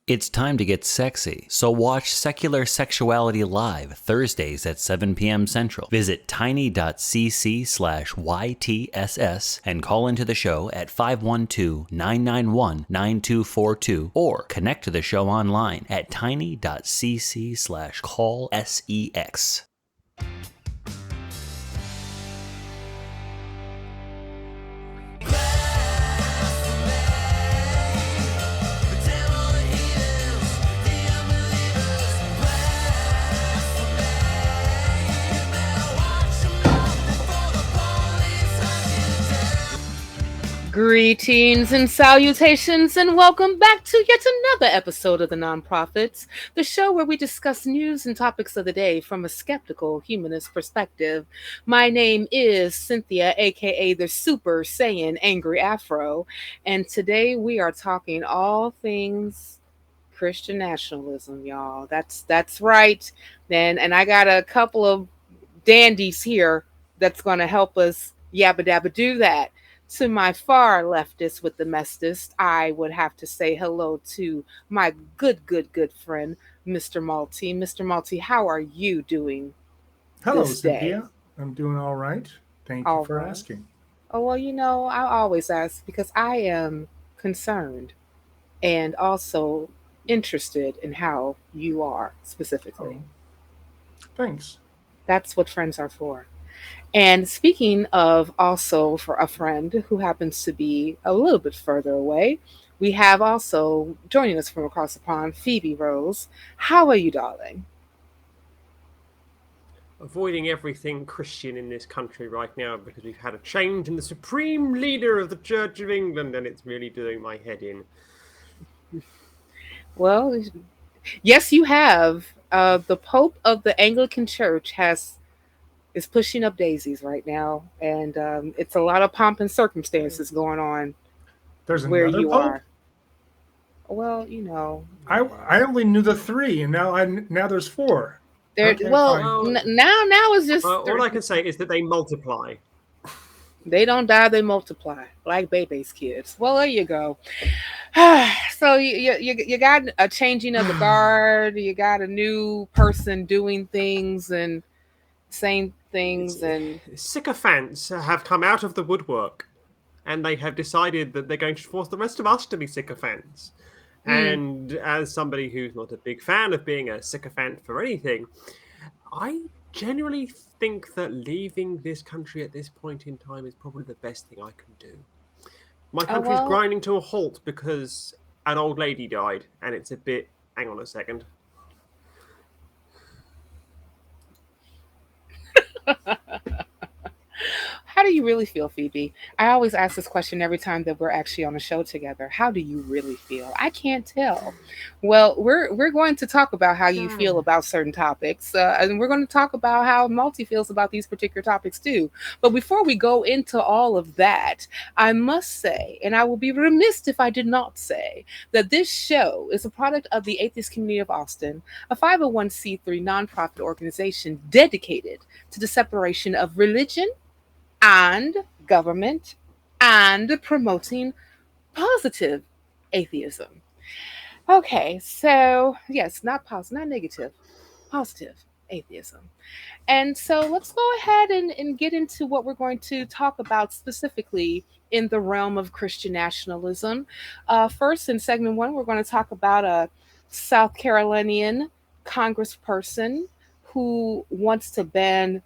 It's time to get sexy, so watch Secular Sexuality Live Thursdays at 7 p.m. Central. Visit tiny.cc/YTSS and call into the show at 512-991-9242 or connect to the show online at tiny.cc/callsex. Greetings and salutations, and welcome back to yet another episode of The Nonprofits, the show where we discuss news and topics of the day from a skeptical humanist perspective. My name is Cynthia, aka the Super Saiyan Angry Afro, and today we are talking all things Christian nationalism, y'all. That's right. And I got a couple of dandies here that's going to help us yabba dabba do that. To my far leftist with the mestest, I would have to say hello to my good friend, Mr. Malty. Mr. Malty, how are you doing Hello, this day? Cynthia. I'm doing all right. Thank you for asking. Oh, well, I always ask because I am concerned and also interested in how you are specifically. Thanks. That's what friends are for. And speaking of also for a friend who happens to be a little bit further away, we have also joining us from across the pond, Phoebe Rose. How are you, darling? Avoiding everything Christian in this country right now because we've had a change in the supreme leader of the Church of England and it's really doing my head in. Well, yes, you have. The Pope of the Anglican Church is pushing up daisies right now, and it's a lot of pomp and circumstances going on. There's where another you Pope? are. Well, I only knew the three, and now there's four. There. Okay, well, fine. now it's just. All I can say is that they multiply. They don't die; they multiply like baby's kids. Well, there you go. So you got a changing of the guard. You got a new person doing things and saying things, and sycophants have come out of the woodwork, and they have decided that they're going to force the rest of us to be sycophants. And as somebody who's not a big fan of being a sycophant for anything, I genuinely think that leaving this country at this point in time is probably the best thing I can do. My country's grinding to a halt because an old lady died, and it's a bit, hang on a second. How do you really feel, Phoebe? I always ask this question every time that we're actually on a show together. How do you really feel? I can't tell. Well, we're going to talk about how you feel about certain topics, and we're going to talk about how Malty feels about these particular topics too. But before we go into all of that, I must say, and I will be remiss if I did not say, that this show is a product of the Atheist Community of Austin, a 501c3 nonprofit organization dedicated to the separation of religion and government and promoting positive atheism. Okay, so yes, not positive, not negative, positive atheism. And so let's go ahead and get into what we're going to talk about specifically in the realm of Christian nationalism. First, in segment one, we're going to talk about a South Carolinian congressperson who wants to ban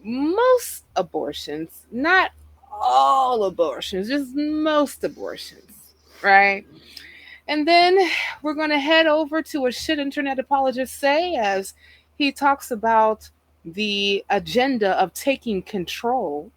most abortions, not all abortions, just most abortions, right? And then we're going to head over to a Should Internet Apologist Say as he talks about the agenda of taking control.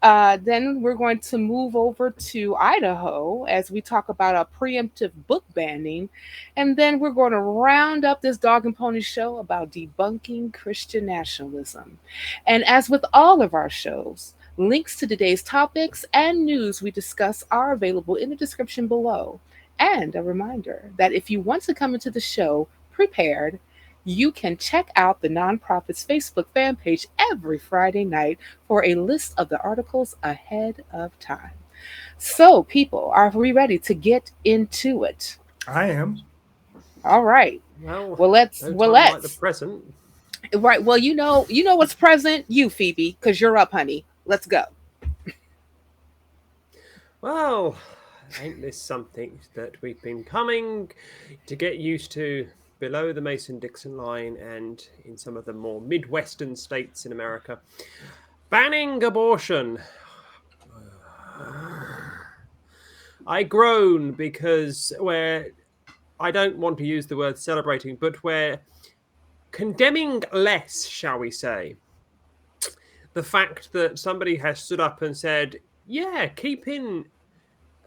Then we're going to move over to Idaho as we talk about a preemptive book banning. And then we're going to round up this dog and pony show about debunking Christian nationalism. And as with all of our shows, links to today's topics and news we discuss are available in the description below. And a reminder that if you want to come into the show prepared, you can check out the Nonprofits Facebook fan page every Friday night for a list of the articles ahead of time. So, people, are we ready to get into it? I am. All right. Well, Well, let's. no Well, time like the let's. present. Right. Well, you know what's present, you Phoebe, because you're up, honey. Let's go. Well, ain't this something that we've been coming to get used to below the Mason-Dixon line and in some of the more Midwestern states in America? Banning abortion. I groan because I don't want to use the word celebrating, but we're condemning less, shall we say. The fact that somebody has stood up and said, yeah, keep in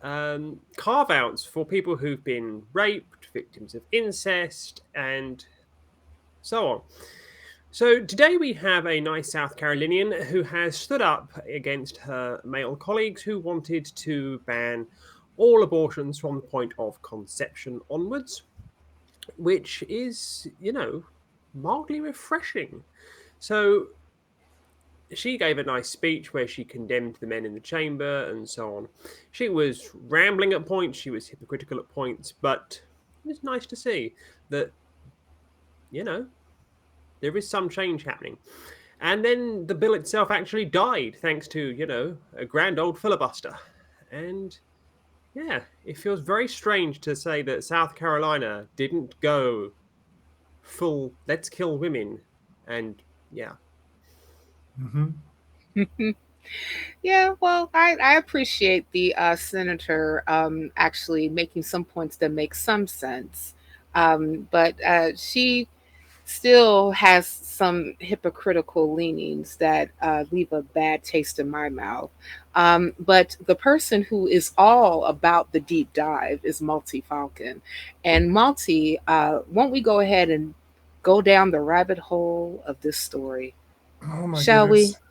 carve outs for people who've been raped, victims of incest, and so on. So today we have a nice South Carolinian who has stood up against her male colleagues who wanted to ban all abortions from the point of conception onwards, which is, mildly refreshing. So she gave a nice speech where she condemned the men in the chamber and so on. She was rambling at points, she was hypocritical at points, but it was nice to see that, there is some change happening. And then the bill itself actually died thanks to, a grand old filibuster. And yeah, it feels very strange to say that South Carolina didn't go full let's kill women. And yeah. Hmm. Yeah, well, I appreciate the senator actually making some points that make some sense. But she still has some hypocritical leanings that leave a bad taste in my mouth. But the person who is all about the deep dive is Malty Falcon. And Malty, won't we go ahead and go down the rabbit hole of this story? Oh my Shall we? goodness.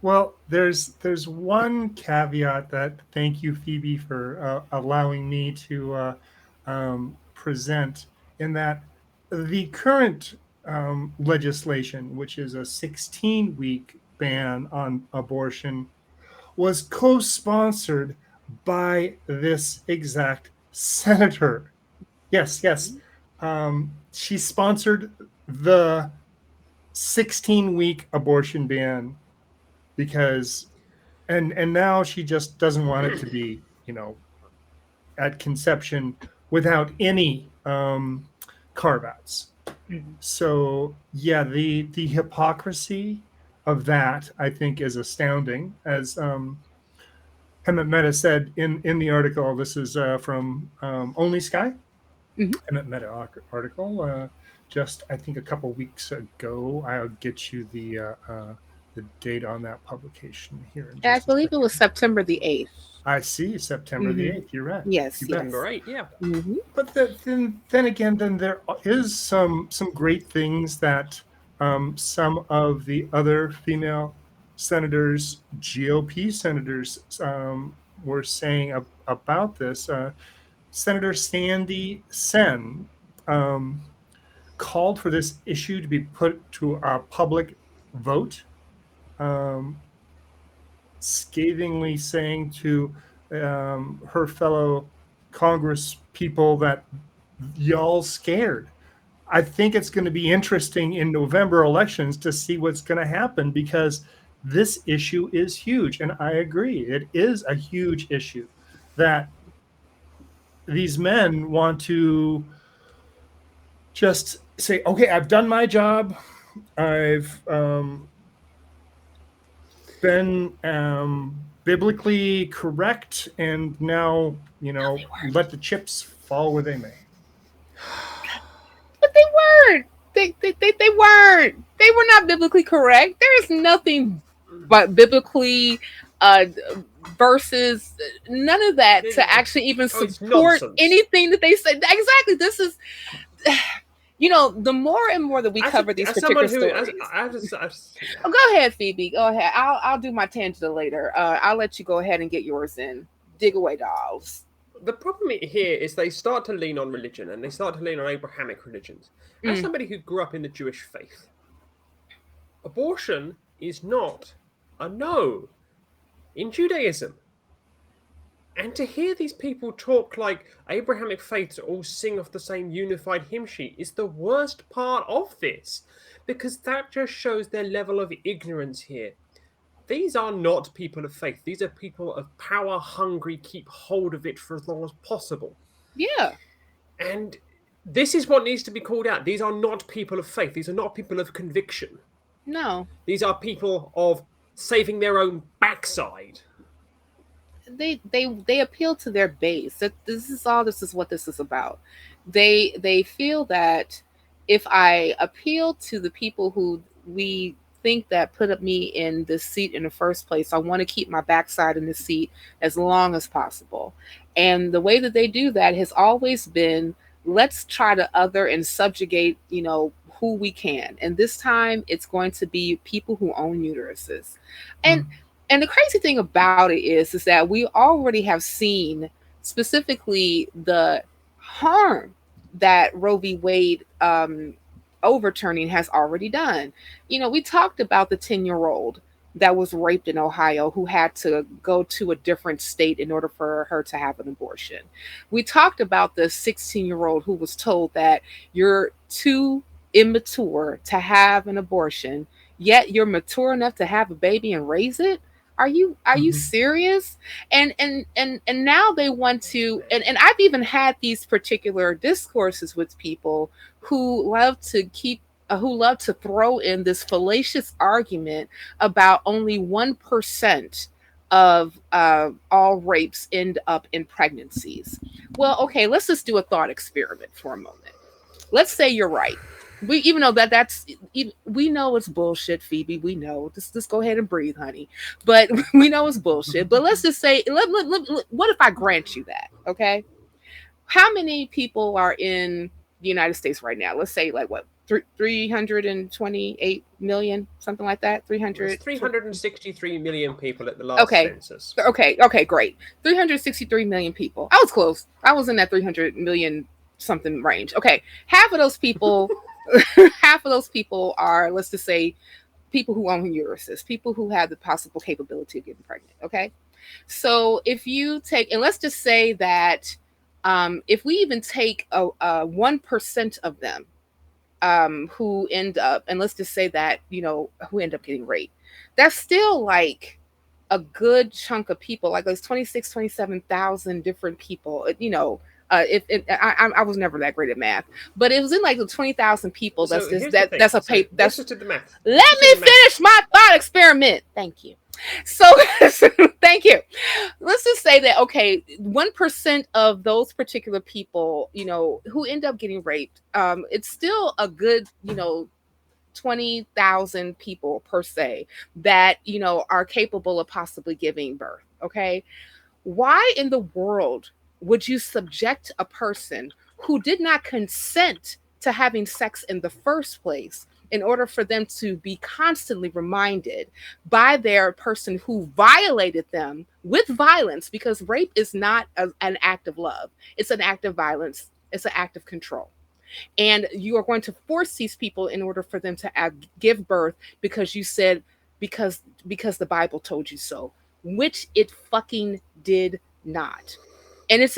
Well, there's one caveat that thank you, Phoebe, for allowing me to present in that the current legislation, which is a 16-week ban on abortion, was co-sponsored by this exact senator. Yes, yes. She sponsored the 16-week abortion ban because and now she just doesn't want it to be at conception without any carve outs. Mhm. So yeah, the hypocrisy of that I think is astounding. As Hemant Mehta said in the article, this is from Only Sky. Mhm. Hemant Mehta article just I think a couple weeks ago. I'll get you the date on that publication here in I just a believe it was second. September the 8th. I see, September the Hmm. 8th. You're right. Yes, You bet. yes. Number 8, yeah. Hmm. But then again, then there is some great things that some of the other female senators, GOP senators, were saying about this. Senator Sandy Sen um, called for this issue to be put to a public vote, um, scathingly saying to her fellow Congress people that y'all scared. I think it's going to be interesting in November elections to see what's going to happen because this issue is huge. And I agree, it is a huge issue that these men want to just say, okay, I've done my job. I've been biblically correct, and now No, they weren't. let the chips fall where they may. But they weren't. They weren't. They were not biblically correct. There is nothing but biblically uh, versus none of that to actually even Oh, it's support nonsense. anything that they said. Exactly. This is, the more and more that we cover these As particular someone who, as stories. yeah. Oh, go ahead, Phoebe. Go ahead. I'll do my tangent later. I'll let you go ahead and get yours in. Dig away, dolls. The problem here is they start to lean on religion and they start to lean on Abrahamic religions. As Mm. somebody who grew up in the Jewish faith, abortion is not a no in Judaism. And to hear these people talk like Abrahamic faiths all sing off the same unified hymn sheet is the worst part of this, because that just shows their level of ignorance here. These are not people of faith. These are people of power hungry, keep hold of it for as long as possible. Yeah. And this is what needs to be called out. These are not people of faith. These are not people of conviction. No. These are people of saving their own backside. They appeal to their base. That this is what this is about. They feel that if I appeal to the people who we think that put up me in this seat in the first place, I want to keep my backside in the seat as long as possible. And the way that they do that has always been, let's try to other and subjugate, who we can. And this time it's going to be people who own uteruses. And and the crazy thing about it is that we already have seen specifically the harm that Roe v. Wade overturning has already done. We talked about the 10-year-old that was raped in Ohio who had to go to a different state in order for her to have an abortion. We talked about the 16-year-old who was told that you're too immature to have an abortion, yet you're mature enough to have a baby and raise it. Are you serious? And now they want to, and I've even had these particular discourses with people who love to throw in this fallacious argument about only 1% of all rapes end up in pregnancies. Well, okay, let's just do a thought experiment for a moment. Let's say you're right. Even though we know it's bullshit, Phoebe. We know. Just go ahead and breathe, honey. But we know it's bullshit. But let's just say, what if I grant you that? Okay, how many people are in the United States right now? Let's say 328 million, something like that. 363 million people at the last census. Okay, great. 363 million people. I was close. I was in that 300 million something range. Okay, half of those people. Half of those people are, let's just say, people who own uteruses, people who have the possible capability of getting pregnant. Okay, so if you take, and let's just say that if we even take a 1% of them who end up, and let's just say that who end up getting raped, that's still like a good chunk of people, like those 27,000 different people. I was never that great at math, but it was in like the 20,000 people. So That's a paper. Let's just do the math. Let me finish my thought experiment. Thank you. So thank you. Let's just say that 1% of those particular people, who end up getting raped, it's still a good 20,000 people per se that are capable of possibly giving birth. Okay, why in the world would you subject a person who did not consent to having sex in the first place in order for them to be constantly reminded by their person who violated them with violence? Because rape is not an act of love. It's an act of violence. It's an act of control. And you are going to force these people in order for them to give birth because you said, because the Bible told you so, which it fucking did not. And it's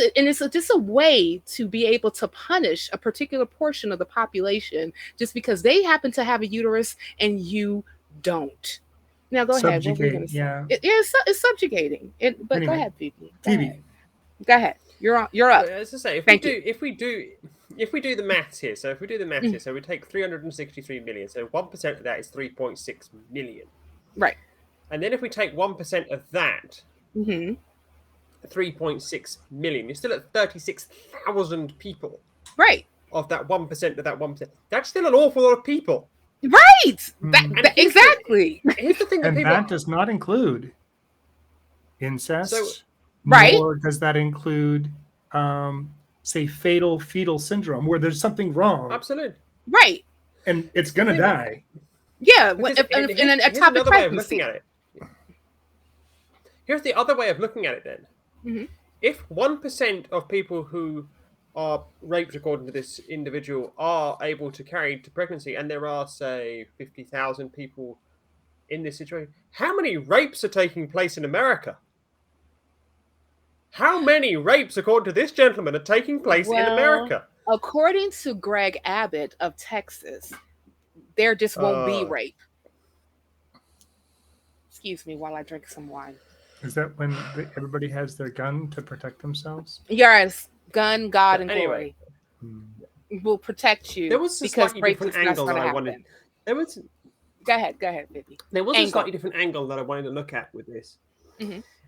just a way to be able to punish a particular portion of the population just because they happen to have a uterus and you don't. Now go ahead. What were you going to say? Yeah. It's subjugating. But anyway, go ahead, Phoebe. Go ahead. You're up. As I say, if we do the maths here, so we take 363 million, so 1% of that is 3.6 million. Right. And then if we take 1% of that, 3.6 million, you're still at 36,000 people. Right. Of that 1% of that 1%. That's still an awful lot of people. Right. Exactly. Here's the thing that does not include incest. So, right. Nor does that include, say, fatal fetal syndrome, where there's something wrong. Absolutely. Right. And it's going to die. Yeah. In an ectopic pregnancy. Here's the other way of looking at it then. Mm-hmm. If 1% of people who are raped, according to this individual, are able to carry to pregnancy, and there are, say, 50,000 people in this situation, how many rapes are taking place in America? How many rapes, according to this gentleman, are taking place in America? According to Greg Abbott of Texas, there just won't be rape. Excuse me while I drink some wine. Is that when everybody has their gun to protect themselves? Yes, gun, God, and Anyway. glory will protect you. There was a because slightly rape different is not angle that gonna I happen. wanted. Go ahead, Phoebe. There was a slightly different angle that I wanted to look at with this.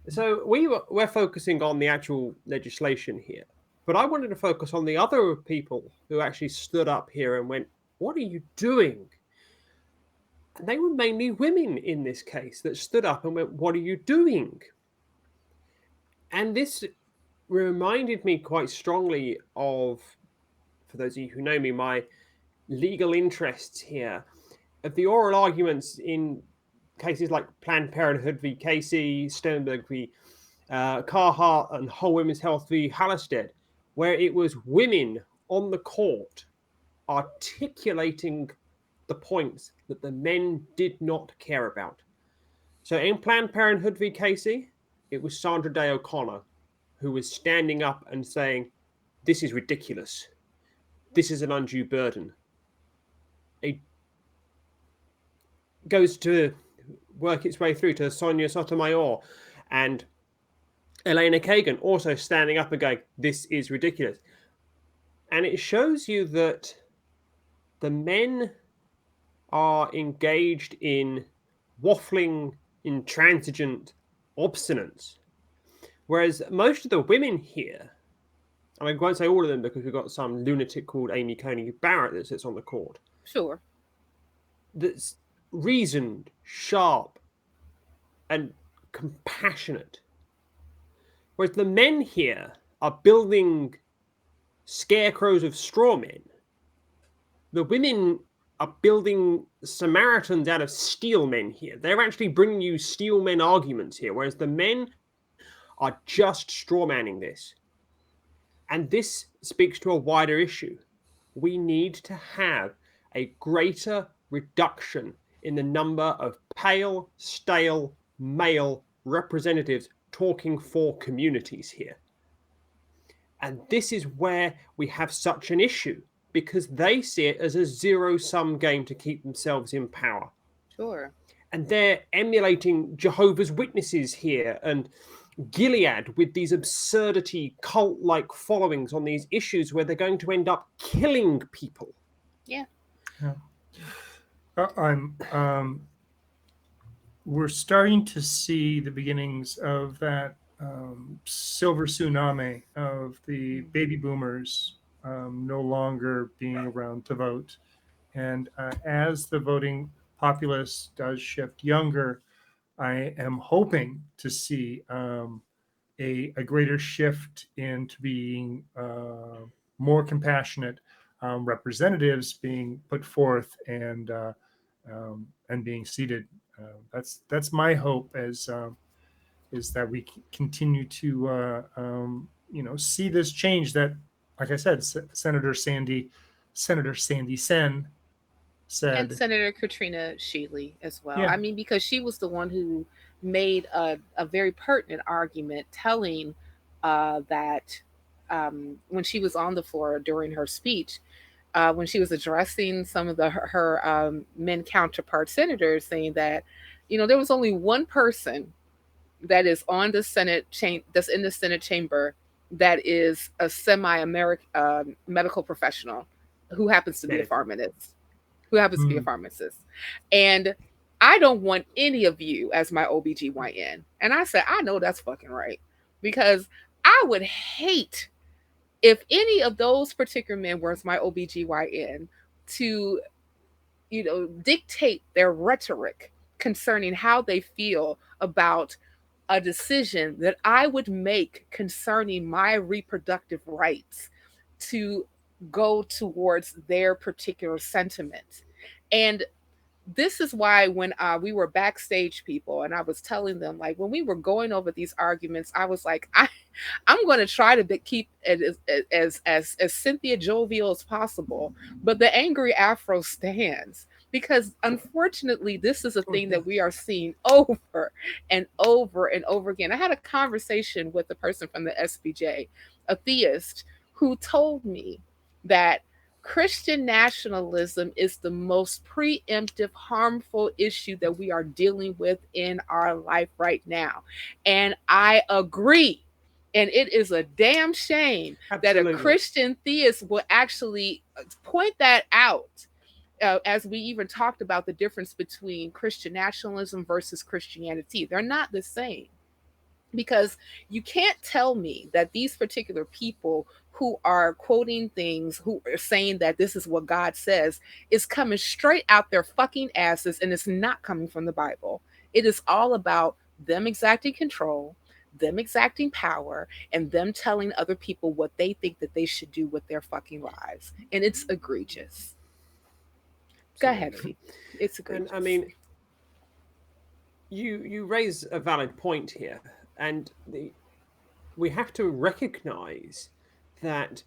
So we're focusing on the actual legislation here, but I wanted to focus on the other people who actually stood up here and went, "What are you doing?" And they were mainly women in this case that stood up and went, "What are you doing?" And this reminded me quite strongly of, for those of you who know me, my legal interests here, of the oral arguments in cases like Planned Parenthood v. Casey, Sternberg v. Carhart, and Whole Women's Health v. Halstead, where it was women on the court articulating the points that the men did not care about. So in Planned Parenthood v. Casey, it was Sandra Day O'Connor who was standing up and saying, "This is ridiculous. This is an undue burden." It goes to work its way through to Sonia Sotomayor and Elena Kagan also standing up and going, "This is ridiculous." And it shows you that the men are engaged in waffling, intransigent obstinance. Whereas most of the women here, I mean, I won't say all of them because we've got some lunatic called Amy Coney Barrett that sits on the court. Sure. That's reasoned, sharp, and compassionate. Whereas the men here are building scarecrows of straw men. The women are building Samaritans out of steel men here. They're actually bringing you steel men arguments here, whereas the men are just straw manning this. And this speaks to a wider issue. We need to have a greater reduction in the number of pale, stale, male representatives talking for communities here. And this is where we have such an issue, because they see it as a zero-sum game to keep themselves in power. Sure. And they're emulating Jehovah's Witnesses here and Gilead with these absurdity, cult-like followings on these issues where they're going to end up killing people. Yeah. We're starting to see the beginnings of that silver tsunami of the baby boomers no longer being around to vote. And as the voting populace does shift younger, I am hoping to see a greater shift into being more compassionate representatives being put forth and being seated. That's my hope is that we continue to see this change that, like I said, Senator Sandy Sen said, and Senator Katrina Shealy as well. Yeah. I mean, because she was the one who made a very pertinent argument telling that when she was on the floor during her speech, when she was addressing some of her men counterpart senators, saying that, there was only one person that is on the Senate that's in the Senate chamber that is a semi-American medical professional who happens to be a pharmacist. And I don't want any of you as my OBGYN. And I said, I know that's fucking right. Because I would hate if any of those particular men were my OBGYN to, dictate their rhetoric concerning how they feel about a decision that I would make concerning my reproductive rights to go towards their particular sentiments. And this is why when we were backstage people and I was telling them, like, when we were going over these arguments, I was like, I'm going to try to keep it as Cynthia jovial as possible, but the angry Afro stands because unfortunately, this is a thing that we are seeing over and over and over again. I had a conversation with a person from the SBJ, a theist, who told me that Christian nationalism is the most preemptive, harmful issue that we are dealing with in our life right now. And I agree. And it is a damn shame that a Christian theist will actually point that out. As we even talked about the difference between Christian nationalism versus Christianity, they're not the same. Because you can't tell me that these particular people who are quoting things, who are saying that this is what God says, is coming straight out their fucking asses and it's not coming from the Bible. It is all about them exacting control, them exacting power, and them telling other people what they think that they should do with their fucking lives. And it's egregious. Go ahead, Phoebe. It's egregious. And I mean, you raise a valid point here, and we have to recognize that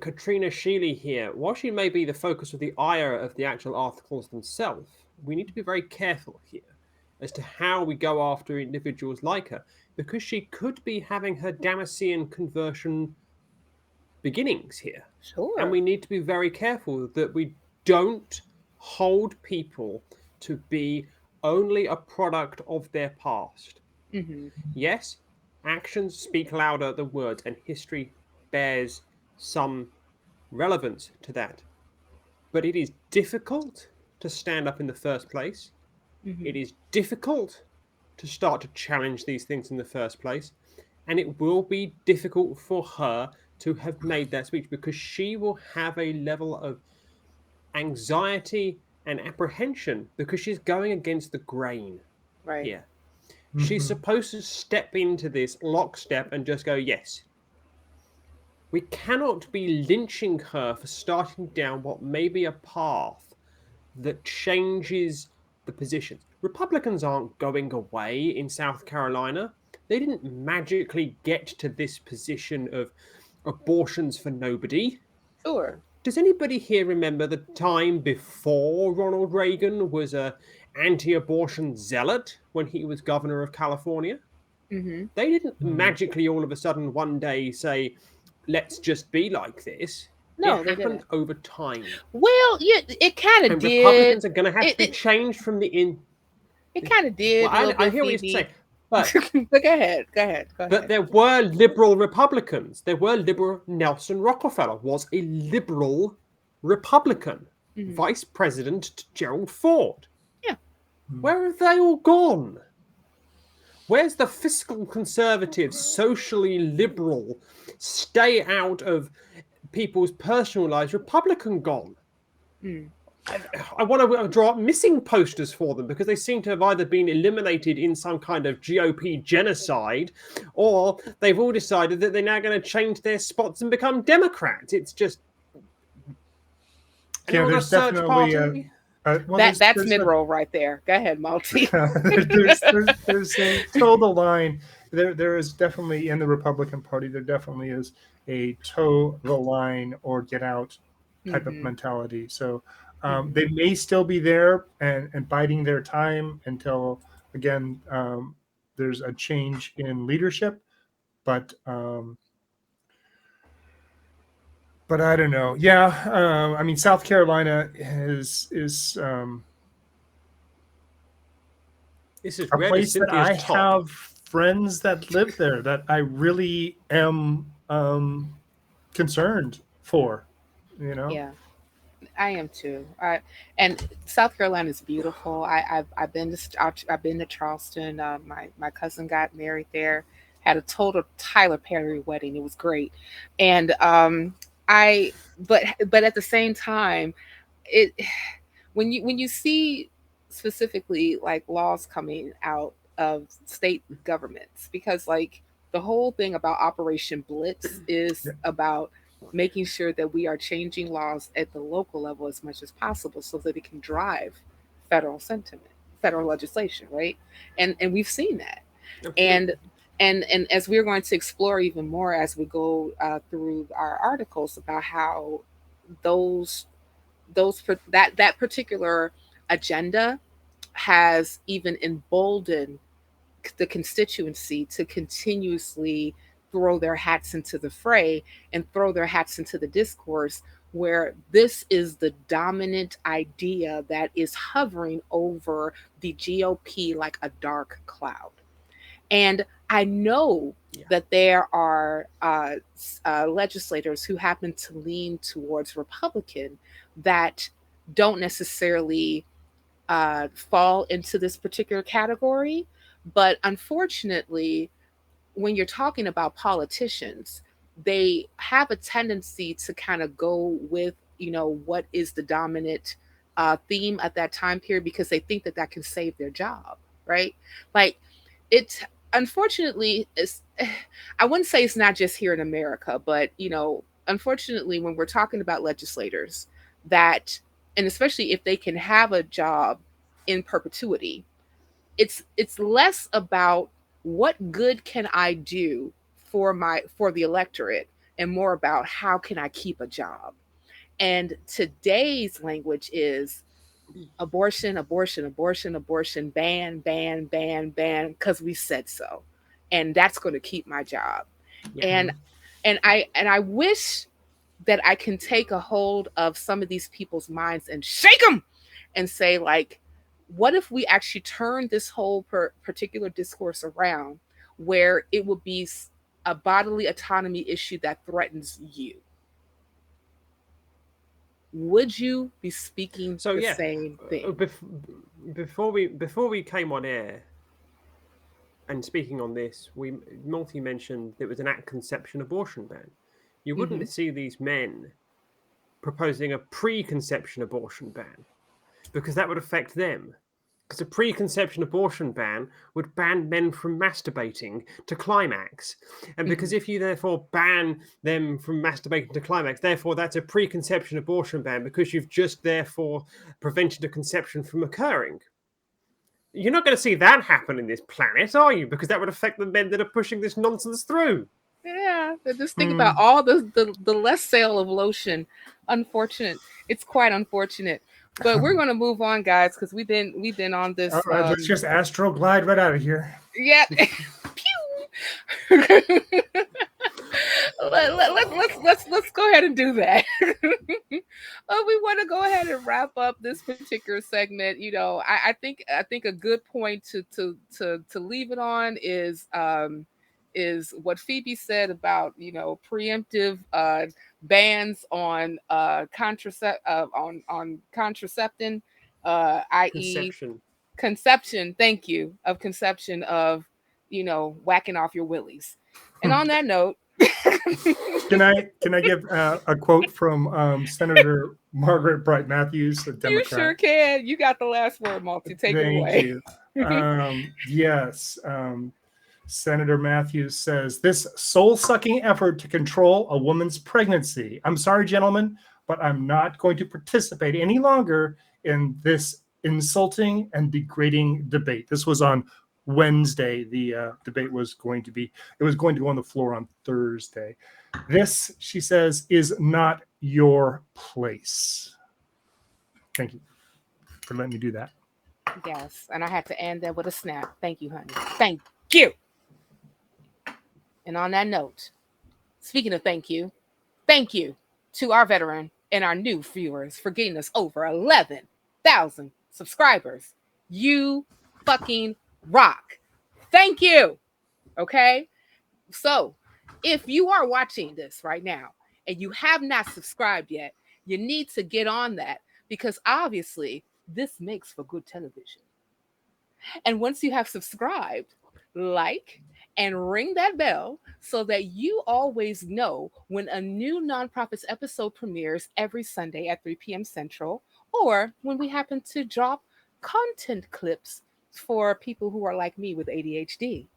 Katrina Shealy here, while she may be the focus of the ire of the actual articles themselves, we need to be very careful here as to how we go after individuals like her, because she could be having her Damascene conversion beginnings here. Sure. And we need to be very careful that we don't hold people to be only a product of their past. Mm-hmm. Yes, actions speak louder than words, and history bears some relevance to that. But it is difficult to stand up in the first place. Mm-hmm. It is difficult to start to challenge these things in the first place. And it will be difficult for her to have made that speech, because she will have a level of anxiety and apprehension because she's going against the grain here. Mm-hmm. She's supposed to step into this lockstep and just go, yes. We cannot be lynching her for starting down what may be a path that changes the positions. Republicans aren't going away in South Carolina. They didn't magically get to this position of abortions for nobody. Sure. Does anybody here remember the time before Ronald Reagan was a anti-abortion zealot when he was governor of California? Mm-hmm. They didn't magically all of a sudden one day say, let's just be like this. No, it they happened didn't. over time. Well, yeah, it kind of And did. Republicans are going to have to be changed from the in. It kind of did. Well, I hear what you're saying, but but go ahead. But there were liberal Republicans. There were liberal. Nelson Rockefeller was a liberal Republican, vice president to Gerald Ford. Yeah. Where have they all gone? Where's the fiscal conservative, socially liberal, stay out of people's personal lives Republican gone? I want to draw up missing posters for them because they seem to have either been eliminated in some kind of GOP genocide, or they've all decided that they're now going to change their spots and become Democrats. It's just there's definitely that's mid-roll right there. Go ahead, Malty. there's a toe the line. There is definitely in the Republican Party. There definitely is a toe the line or get out type of mentality. So they may still be there and biding their time until again there's a change in leadership, but I don't know. Yeah, I mean, South Carolina is this is a place that I have friends that live there that I really am concerned for. You know. Yeah, I am too. And South Carolina is beautiful. I've been to Charleston. My cousin got married there. Had a total Tyler Perry wedding. It was great, and but at the same time, when you see specifically like laws coming out of state governments, because like the whole thing about Operation Blitz is about making sure that we are changing laws at the local level as much as possible so that it can drive federal sentiment, federal legislation, right? And we've seen that. Okay. And And as we're going to explore even more as we go through our articles about how those that particular agenda has even emboldened the constituency to continuously throw their hats into the fray and throw their hats into the discourse, where this is the dominant idea that is hovering over the GOP like a dark cloud. And I know that there are legislators who happen to lean towards Republican that don't necessarily fall into this particular category. But unfortunately, when you're talking about politicians, they have a tendency to kind of go with, what is the dominant theme at that time period, because they think that that can save their job, right? Like, it unfortunately is, I wouldn't say it's not just here in America, but, unfortunately, when we're talking about legislators that, and especially if they can have a job in perpetuity, it's less about what good can I do for the electorate, and more about how can I keep a job. And today's language is abortion, abortion, abortion, abortion, ban, ban, ban, ban, because we said so, and that's going to keep my job. Yeah. And I wish that I can take a hold of some of these people's minds and shake them and say, like, what if we actually turn this whole particular discourse around, where it would be a bodily autonomy issue that threatens you? Would you be speaking the same thing? Before we came on air and speaking on this, Malty mentioned there was an at-conception abortion ban. You wouldn't see these men proposing a pre-conception abortion ban, because that would affect them. Because a preconception abortion ban would ban men from masturbating to climax. And because if you therefore ban them from masturbating to climax, therefore that's a preconception abortion ban, because you've just therefore prevented a conception from occurring. You're not going to see that happen in this planet, are you? Because that would affect the men that are pushing this nonsense through. Yeah, just think about all the less sale of lotion. Unfortunate. It's quite unfortunate. But we're going to move on, guys, because we've been on this. All right, let's just astro glide right out of here. Yeah. Let's go ahead and do that. We want to go ahead and wrap up this particular segment. I think a good point to leave it on is what Phoebe said about preemptive bans on contraception, i.e. conception. Thank you, of conception of whacking off your willies. And on that note, can I give a quote from Senator Margaret Bright Matthews, a Democrat? You sure can. You got the last word, Malty. Take it away. Thank you. Yes. Senator Matthews says, this soul-sucking effort to control a woman's pregnancy. I'm sorry, gentlemen, but I'm not going to participate any longer in this insulting and degrading debate. This was on Wednesday. The debate was going to go on the floor on Thursday. This, she says, is not your place. Thank you for letting me do that. Yes, and I had to end that with a snap. Thank you, honey. Thank you. And on that note, speaking of thank you to our veteran and our new viewers for getting us over 11,000 subscribers. You fucking rock. Thank you. Okay? So, if you are watching this right now and you have not subscribed yet, you need to get on that, because obviously this makes for good television. And once you have subscribed, like, and ring that bell so that you always know when a new Nonprofits episode premieres every Sunday at 3 p.m. Central, or when we happen to drop content clips for people who are like me with ADHD.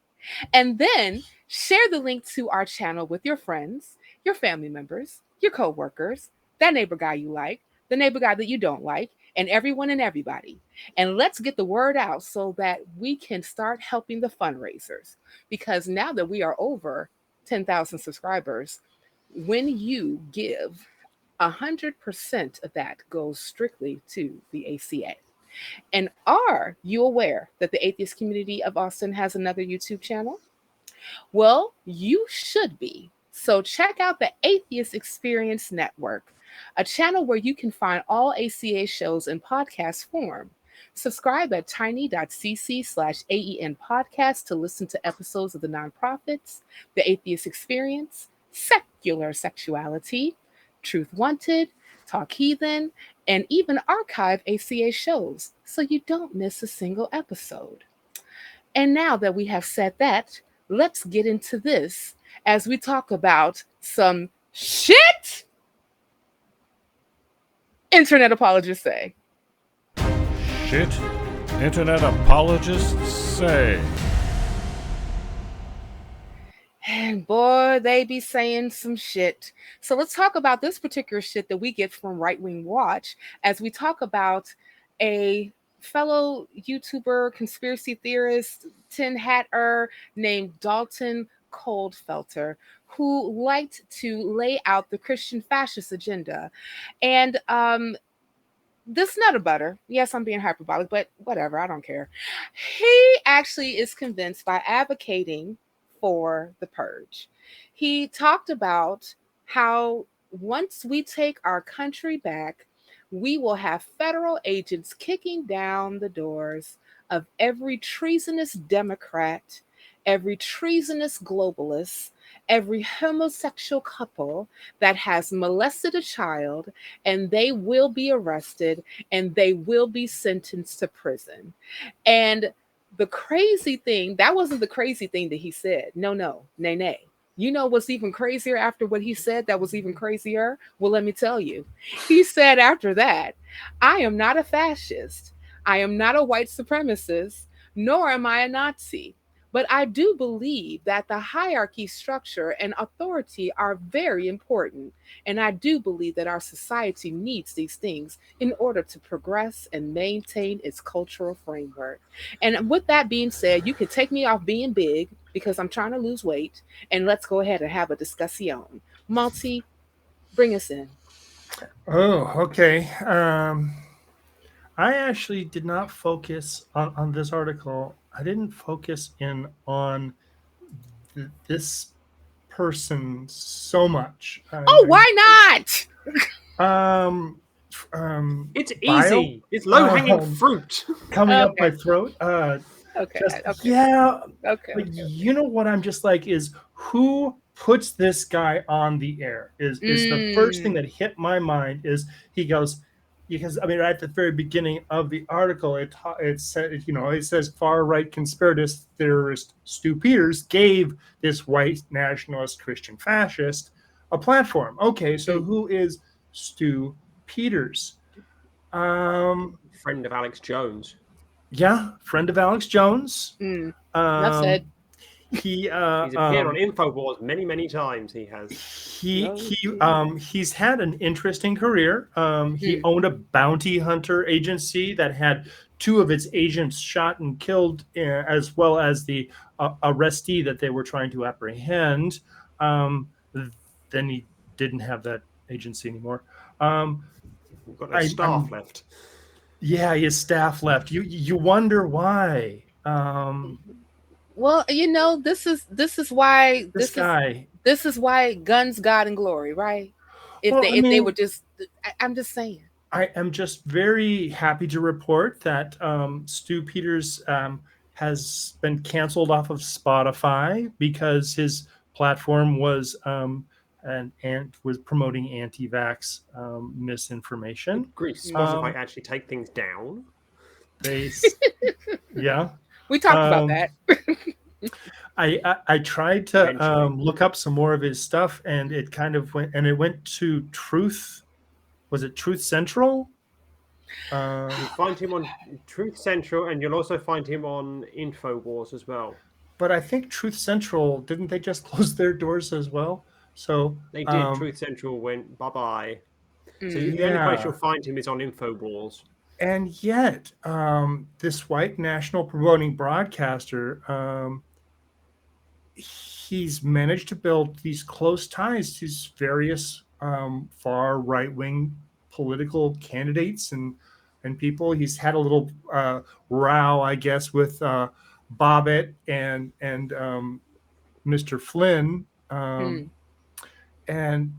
And then share the link to our channel with your friends, your family members, your coworkers, that neighbor guy you like, the neighbor guy that you don't like, and everyone and everybody. And let's get the word out so that we can start helping the fundraisers. Because now that we are over 10,000 subscribers, when you give, 100% of that goes strictly to the ACA. And are you aware that the atheist community of Austin has another YouTube channel? Well, you should be. So check out the Atheist Experience Network, a channel where you can find all ACA shows in podcast form. Subscribe at tiny.cc/AEN podcast to listen to episodes of the nonprofits, the Atheist Experience, Secular Sexuality, Truth Wanted, Talk Heathen, and even archive ACA shows so you don't miss a single episode. And now that we have said that, let's get into this as we talk about some shit internet apologists say. Shit internet apologists say. And boy, they be saying some shit. So let's talk about this particular shit that we get from Right Wing Watch as we talk about a fellow YouTuber, conspiracy theorist, tin hatter named Dalton Clodfelter, who liked to lay out the Christian fascist agenda. And this nut of butter, yes, I'm being hyperbolic, but whatever, I don't care. He actually is convinced by advocating for the purge. He talked about how once we take our country back, we will have federal agents kicking down the doors of every treasonous Democrat, every treasonous globalist, every homosexual couple that has molested a child, and they will be arrested and they will be sentenced to prison. And the crazy thing, that wasn't the crazy thing that he said. No, nay. You know what's even crazier after what he said that was even crazier? Well, let me tell you. He said after that, I am not a fascist. I am not a white supremacist, nor am I a Nazi. But I do believe that the hierarchy structure and authority are very important. And I do believe that our society needs these things in order to progress and maintain its cultural framework. And with that being said, you can take me off being big because I'm trying to lose weight. And let's go ahead and have a discussion. Malty, bring us in. Oh, okay. I actually did not focus on this article. I didn't focus in on this person so much. Why not? It's bio? easy. It's low-hanging fruit. Coming up Okay. my throat. Okay. Yeah. Okay. But you know what I'm just like is who puts this guy on the air is the first thing that hit my mind is he goes, because I mean right at the very beginning of the article it said, you know, it says far right conspiracy theorist Stu Peters gave this white nationalist Christian fascist a platform. Okay, so who is Stu Peters? Friend of Alex Jones. Yeah, friend of Alex Jones. Enough said. He's appeared on InfoWars many times. He has. He's had an interesting career. He owned a bounty hunter agency that had 2 of its agents shot and killed, as well as the arrestee that they were trying to apprehend. Then he didn't have that agency anymore. We've got a staff left. Yeah, his staff left. You wonder why. Well, you know, this is why this guy. This is why guns, God, and glory, right? If they were just, I'm just saying. I am just very happy to report that Stu Peters has been canceled off of Spotify because his platform was and was promoting anti-vax misinformation. Greece, Spotify actually take things down. Yeah. We talked about that. I tried to look up some more of his stuff, and it kind of went to Truth. Was it Truth Central? You'll find him on Truth Central, and you'll also find him on InfoWars as well. But I think Truth Central, didn't they just close their doors as well? So they did. Truth Central went bye-bye. So the only place you'll find him is on InfoWars. And yet, this white national promoting broadcaster, he's managed to build these close ties to various far right wing political candidates and people. He's had a little row, I guess, with Bobbitt and Mr. Flynn, Hmm.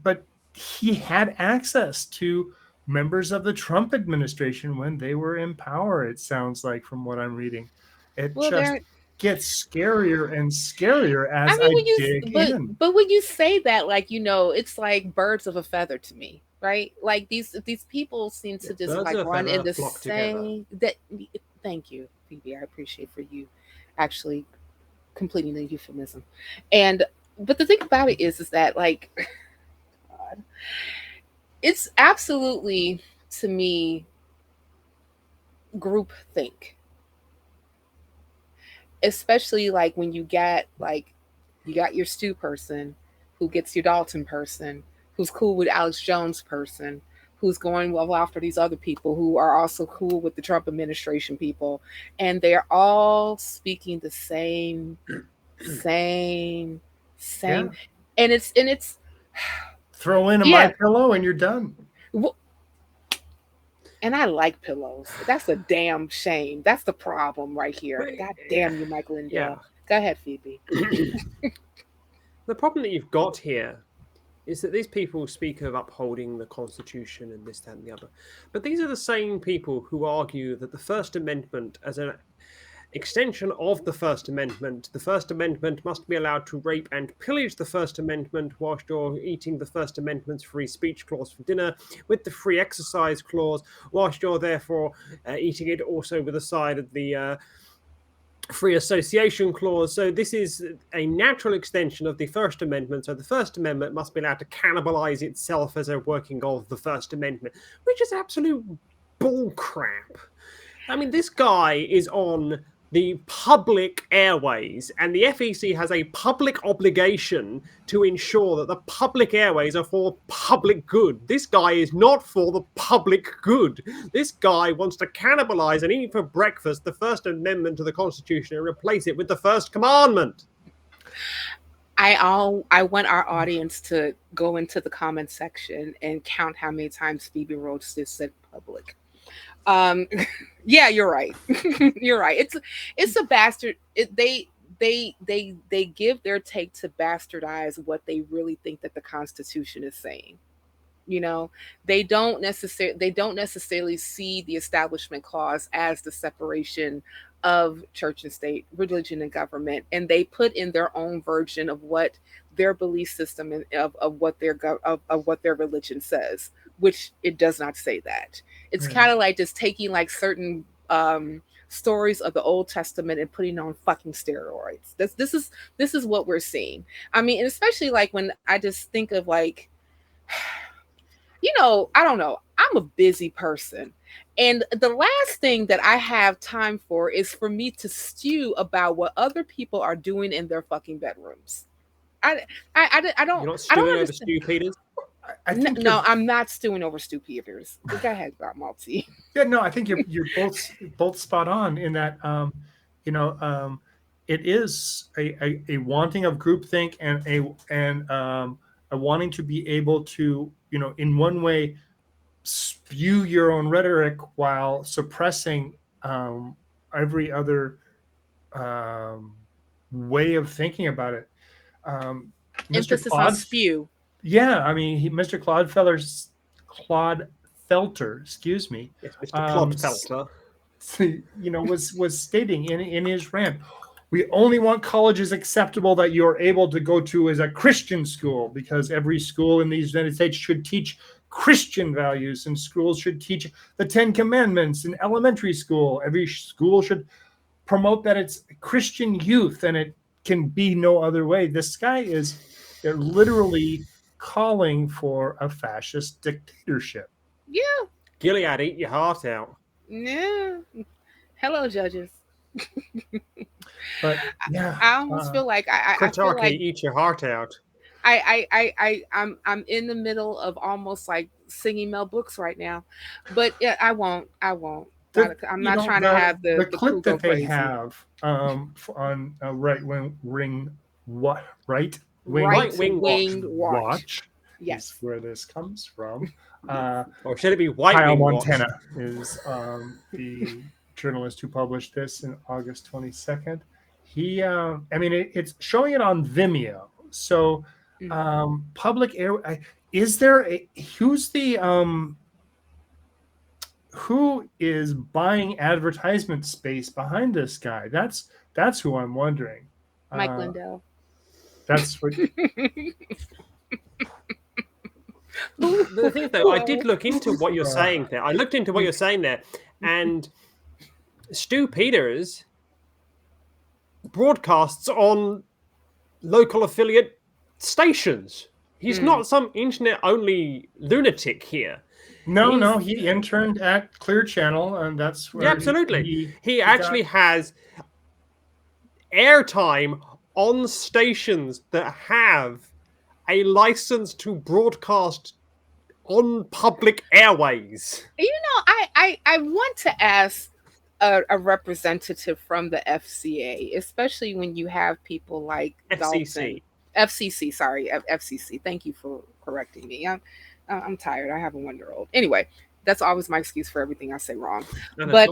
but he had access to members of the Trump administration when they were in power. It sounds like, from what I'm reading, it Well, just there. gets scarier and scarier I as mean, I when you dig in. but when you say that, like, it's like birds of a feather to me, right? Like these people seem to just Birds like of a run in feather the flock together. same. That thank you, Phoebe. I appreciate for you actually completing the euphemism. And but the thing about it is that like, God, it's absolutely to me group think, especially like when you got your Stu person who gets your Dalton person who's cool with Alex Jones person who's going well after these other people who are also cool with the Trump administration people, and they're all speaking the same Yeah, same and it's throw in a my yeah. pillow and you're done. And I like pillows. That's a damn shame. That's the problem right here. But, God damn you, Mike yeah. Lindell. Go ahead, Phoebe. The problem that you've got here is that these people speak of upholding the Constitution and this, that, and the other. But these are the same people who argue that the First Amendment, as an extension of the First Amendment must be allowed to rape and pillage the First Amendment whilst you're eating the First Amendment's free speech clause for dinner with the free exercise clause, whilst you're therefore eating it also with a side of the free association clause. So this is a natural extension of the First Amendment. So the First Amendment must be allowed to cannibalize itself as a working of the First Amendment, which is absolute bullcrap. I mean, this guy is on the public airways, and the FEC has a public obligation to ensure that the public airways are for public good. This guy is not for the public good. This guy wants to cannibalize and eat for breakfast the First Amendment to the Constitution and replace it with the First Commandment. I want our audience to go into the comment section and count how many times Phoebe Rose just said public. Yeah, you're right. You're right. It's a bastard. They give their take to bastardize what they really think that the Constitution is saying. You know, they don't necessarily see the Establishment Clause as the separation of church and state, religion and government, and they put in their own version of what their belief system and of what of what their religion says, which it does not say that. It's Right. kind of like just taking like certain stories of the Old Testament and putting on fucking steroids. This is what we're seeing. I mean, and especially like when I just think of like, I don't know. I'm a busy person. And the last thing that I have time for is for me to stew about what other people are doing in their fucking bedrooms. I don't You're not I don't stewing over understand. Stu Peters? I think No, I'm not stewing over Stu Peters. Go ahead, Malty. yeah, no, I think you're both spot on in that it is a wanting of groupthink and a wanting to be able to in one way spew your own rhetoric while suppressing every other um, way of thinking about it. Mr. Emphasis on Claude, spew. yeah, I mean, Mr. Clodfelter, excuse me, Yes, Mr. Clodfelter. was stating in his rant, we only want colleges acceptable that you're able to go to as a Christian school, because every school in the United States should teach Christian values, and schools should teach the 10 Commandments in elementary school. Every school should promote that it's Christian youth, and it can be no other way. This guy is literally calling for a fascist dictatorship. Yeah. Gilead, eat your heart out. Yeah. Hello, judges. But yeah, I almost feel like I feel Critarchy, like eat your heart out. I'm in the middle of almost like singing Mel Brooks right now, but yeah, I won't. I'm You not know, trying to have the the crew clip go that they crazy. have on right wing right Right-wing watch. watch. is Yes. where this comes from. Or should it be White Kyle Wing Watch? Montana is the journalist who published this in August 22nd. He, I mean, it's showing it on Vimeo. So, public air. Is there a who is buying advertisement space behind this guy? That's who I'm wondering. Mike Lindell. That's what. The thing is, though, I did look into what you're saying there. I looked into what you're saying there, and Stu Peters broadcasts on local affiliate stations. He's not some internet-only lunatic here. No, he interned at Clear Channel, and that's where absolutely. He actually has airtime on stations that have a license to broadcast on public airways. You know, I want to ask a representative from the FCA, especially when you have people like FCC. FCC, sorry, FCC. Thank you for correcting me. I'm tired. I have a 1-year-old. Anyway, that's always my excuse for everything I say wrong. But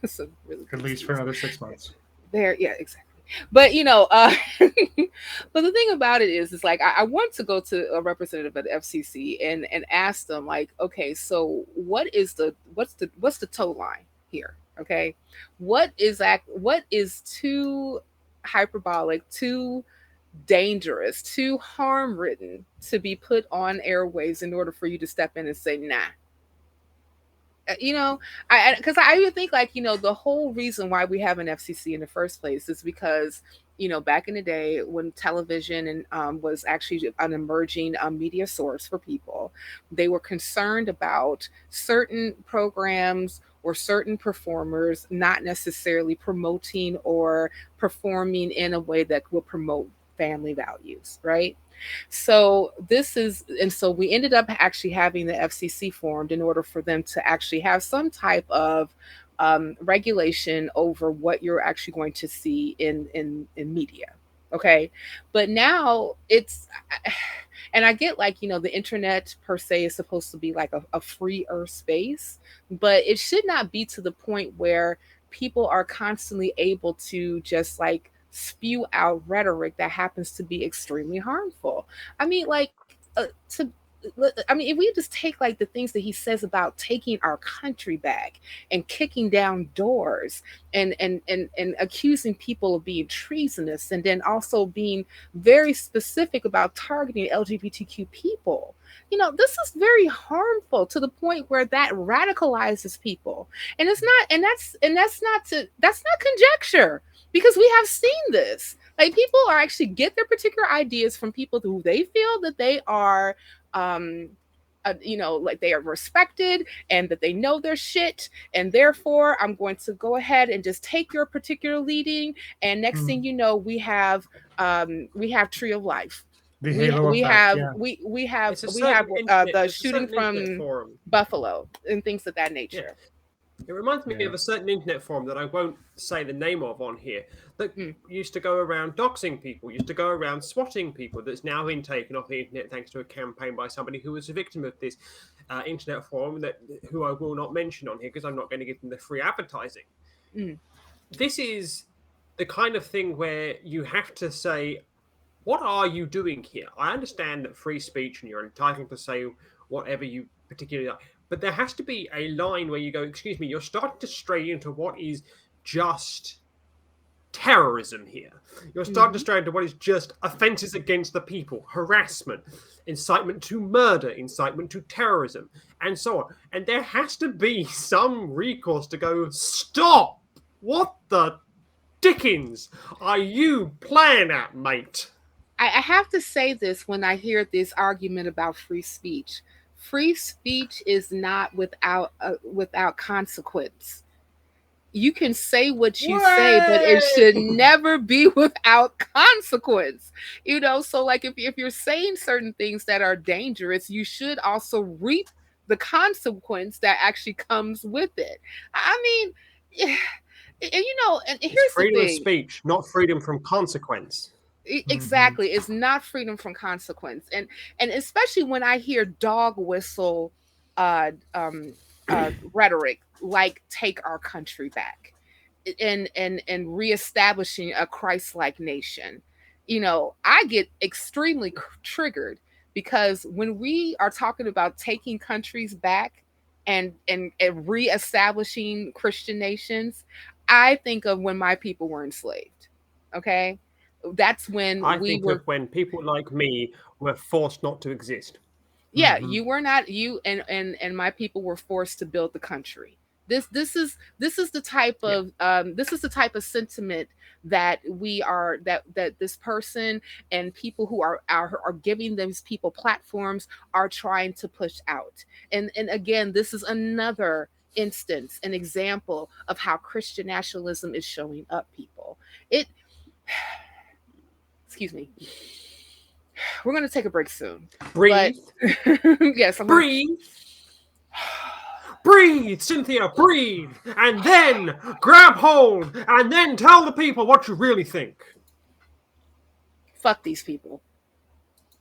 so really at least for another 6 months. Yeah, exactly. But you know, but the thing about it is like I want to go to a representative at the FCC and ask them like, okay, so what's the tow line here? Okay, what is too hyperbolic, too dangerous, too harm-ridden to be put on airwaves in order for you to step in and say nah? You know, because I would think like, you know, the whole reason why we have an FCC in the first place is because, you know, back in the day when television and was actually an emerging media source for people, they were concerned about certain programs or certain performers not necessarily promoting or performing in a way that will promote family values, right? So so we ended up actually having the FCC formed in order for them to actually have some type of regulation over what you're actually going to see in media. Okay. But now and I get like, you know, the internet per se is supposed to be like a freer space, but it should not be to the point where people are constantly able to just like spew out rhetoric that happens to be extremely harmful. I mean, like, if we just take like the things that he says about taking our country back and kicking down doors and accusing people of being treasonous, and then also being very specific about targeting LGBTQ people. You know, this is very harmful to the point where that radicalizes people. And it's not, and that's not conjecture, because we have seen this. Like, people are actually get their particular ideas from people who they feel that they are, you know, like they are respected and that they know their shit. And therefore, I'm going to go ahead and just take your particular leading. And next thing you know, we have Tree of Life. The halo effect, yeah. We have internet, the shooting from Buffalo and things of that nature. Yeah. It reminds me of a certain internet forum that I won't say the name of on here that used to go around doxing people, used to go around swatting people, that's now been taken off the internet thanks to a campaign by somebody who was a victim of this internet forum who I will not mention on here because I'm not going to give them the free advertising. This is the kind of thing where you have to say, what are you doing here? I understand that free speech and you're entitled to say whatever you particularly like. But there has to be a line where you go, excuse me, you're starting to stray into what is just terrorism here. You're starting to stray into what is just offences against the people, harassment, incitement to murder, incitement to terrorism, and so on. And there has to be some recourse to go, stop! What the dickens are you playing at, mate? I have to say this when I hear this argument about free speech. Free speech is not without consequence. you can say what you say, but it should never be without consequence. So like if you're saying certain things that are dangerous, you should also reap the consequence that actually comes with it. I mean, yeah, and here's It's the freedom of thing. speech, not freedom from consequence. Exactly. It's not freedom from consequence. And especially when I hear dog whistle rhetoric like take our country back and reestablishing a Christ-like nation. I get extremely triggered because when we are talking about taking countries back and reestablishing Christian nations, I think of when my people were enslaved. Okay? That's when I we think were. of when people like me were forced not to exist. Yeah, you were not, you and my people were forced to build the country. This is the type of sentiment that that this person and people who are giving those people platforms are trying to push out. And again, this is another instance, an example of how Christian nationalism is showing up, people. Excuse me. We're going to take a break soon. Breathe. Yes, breathe. Breathe, Cynthia, breathe. And then grab hold and then tell the people what you really think. Fuck these people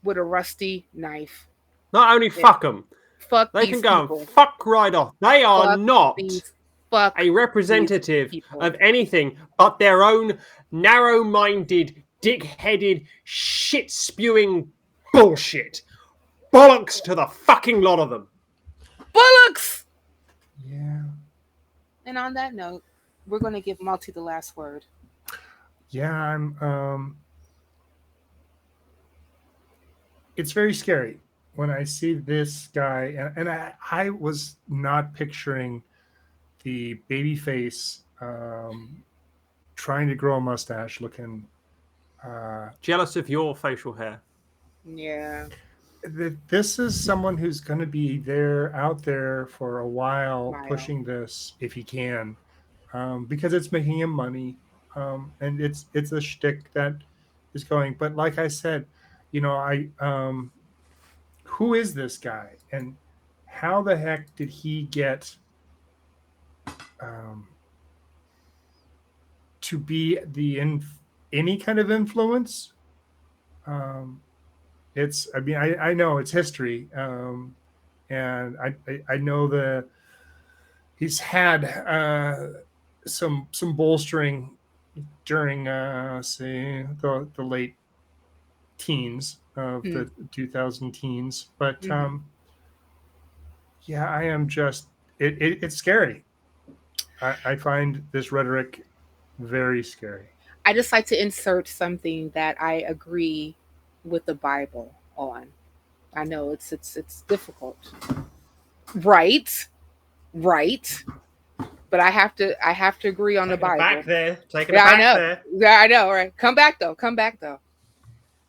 with a rusty knife. Not only fuck them, they can go people. and fuck right off. They are not a representative of anything but their own narrow-minded, dick-headed, shit-spewing bullshit. Bollocks to the fucking lot of them. Bollocks! Yeah. And on that note, we're going to give Malty the last word. Yeah, I'm it's very scary when I see this guy, and I was not picturing the baby face trying to grow a mustache looking jealous of your facial hair. Yeah. This is someone who's going to be out there for a while pushing this if he can, because it's making him money, and it's a shtick that is going. But like I said, who is this guy, and how the heck did he get to be any kind of influence? I know it's history, and I know he's had some bolstering during say the late teens of the 2000 teens, but yeah, I am just it's scary. I find this rhetoric very scary. I just like to insert something that I agree with the Bible on. I know it's difficult. Right. But I have to agree on the Bible. Back there. Taking it back there. Yeah, I know, right? Come back though.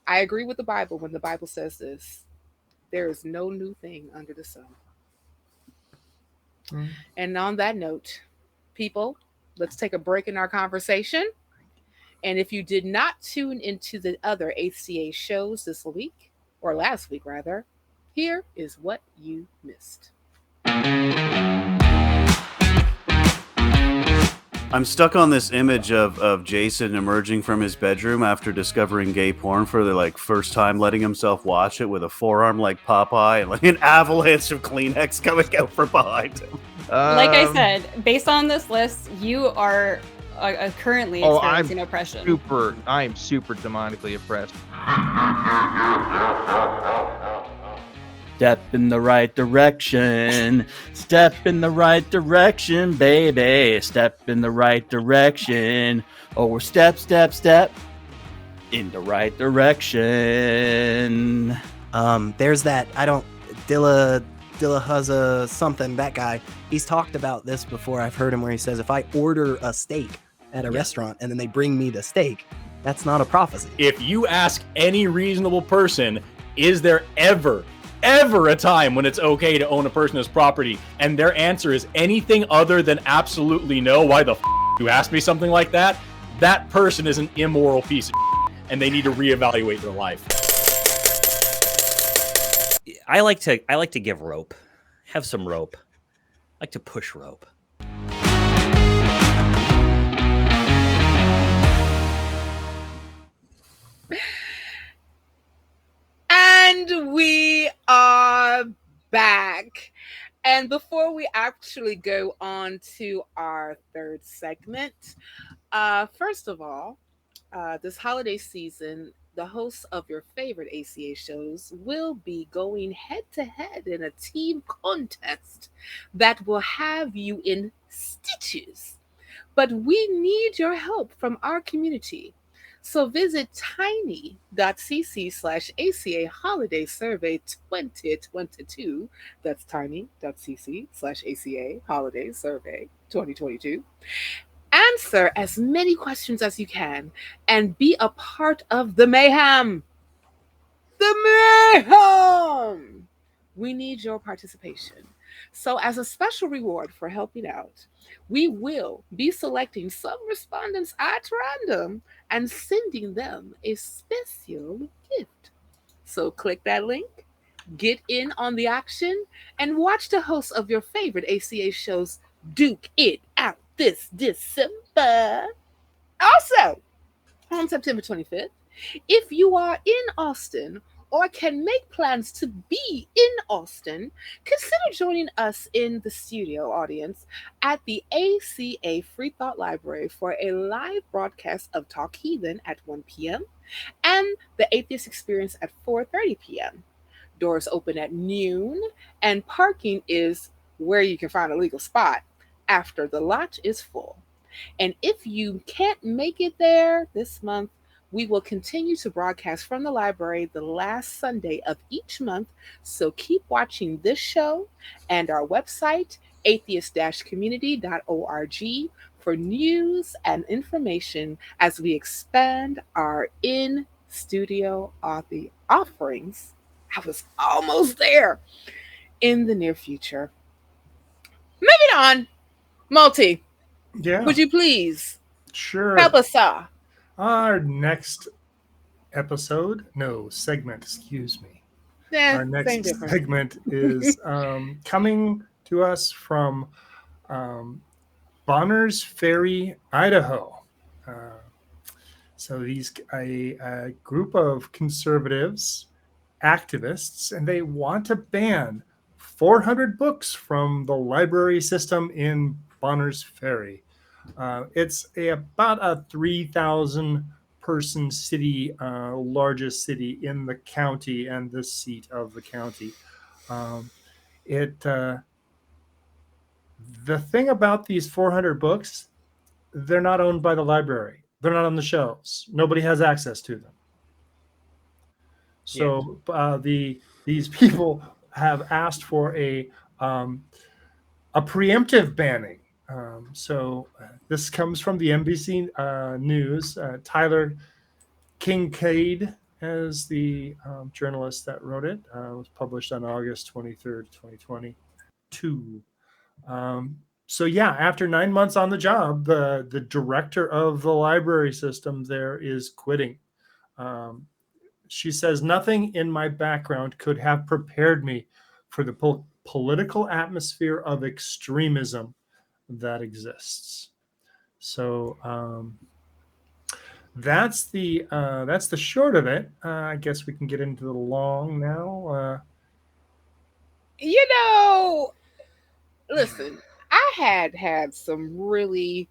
I agree with the Bible when the Bible says this. There is no new thing under the sun. And on that note, people, let's take a break in our conversation. And if you did not tune into the other HCA shows this week, or last week rather, here is what you missed. I'm stuck on this image of Jason emerging from his bedroom after discovering gay porn for the first time, letting himself watch it with a forearm like Popeye and an avalanche of Kleenex coming out from behind him. Like I said, based on this list, you are currently experiencing oppression. I am super demonically oppressed. Step in the right direction. Step in the right direction, baby. Step in the right direction. Oh, step in the right direction. There's that. Dilla Huzza something. That guy. He's talked about this before. I've heard him where he says, if I order a steak at a restaurant and then they bring me the steak, that's not a prophecy. If you ask any reasonable person, is there ever a time when it's okay to own a person as property, and their answer is anything other than absolutely no, why the who asked me something like that, that person is an immoral piece of and they need to reevaluate their life. I like to give rope. Have some rope. I like to push rope. And we are back. And before we actually go on to our third segment, first of all, this holiday season, the hosts of your favorite ACA shows will be going head to head in a team contest that will have you in stitches. But we need your help from our community. So visit tiny.cc/ACA Holiday Survey 2022. That's tiny.cc/ACA Holiday Survey 2022. Answer as many questions as you can and be a part of the mayhem. The mayhem! We need your participation. So, as a special reward for helping out, we will be selecting some respondents at random and sending them a special gift. So, click that link, get in on the action, and watch the hosts of your favorite ACA shows duke it out this December. Also, on September 25th, if you are in Austin or can make plans to be in Austin, consider joining us in the studio audience at the ACA Free Thought Library for a live broadcast of Talk Heathen at 1 p.m. and the Atheist Experience at 4:30 p.m. Doors open at noon, and parking is where you can find a legal spot after the lot is full. And if you can't make it there this month, we will continue to broadcast from the library the last Sunday of each month. So keep watching this show and our website, atheist-community.org, for news and information as we expand our in-studio offerings. I was almost there in the near future. Moving on, Malty. Yeah. Would you please Sure. help us out? Our next segment, excuse me. Our next segment is coming to us from Bonners Ferry, Idaho. So these a group of conservatives, activists, and they want to ban 400 books from the library system in Bonners Ferry. It's about a 3,000 person city, largest city in the county and the seat of the county. The thing about these 400 books, they're not owned by the library. They're not on the shelves. Nobody has access to them. So these people have asked for a preemptive banning. This comes from the NBC News. Tyler Kincaid is the journalist that wrote it. It was published on August 23rd, 2022. After 9 months on the job, the director of the library system there is quitting. She says, nothing in my background could have prepared me for the political atmosphere of extremism that exists. So that's the short of it. I guess we can get into the long now. Listen, I had some really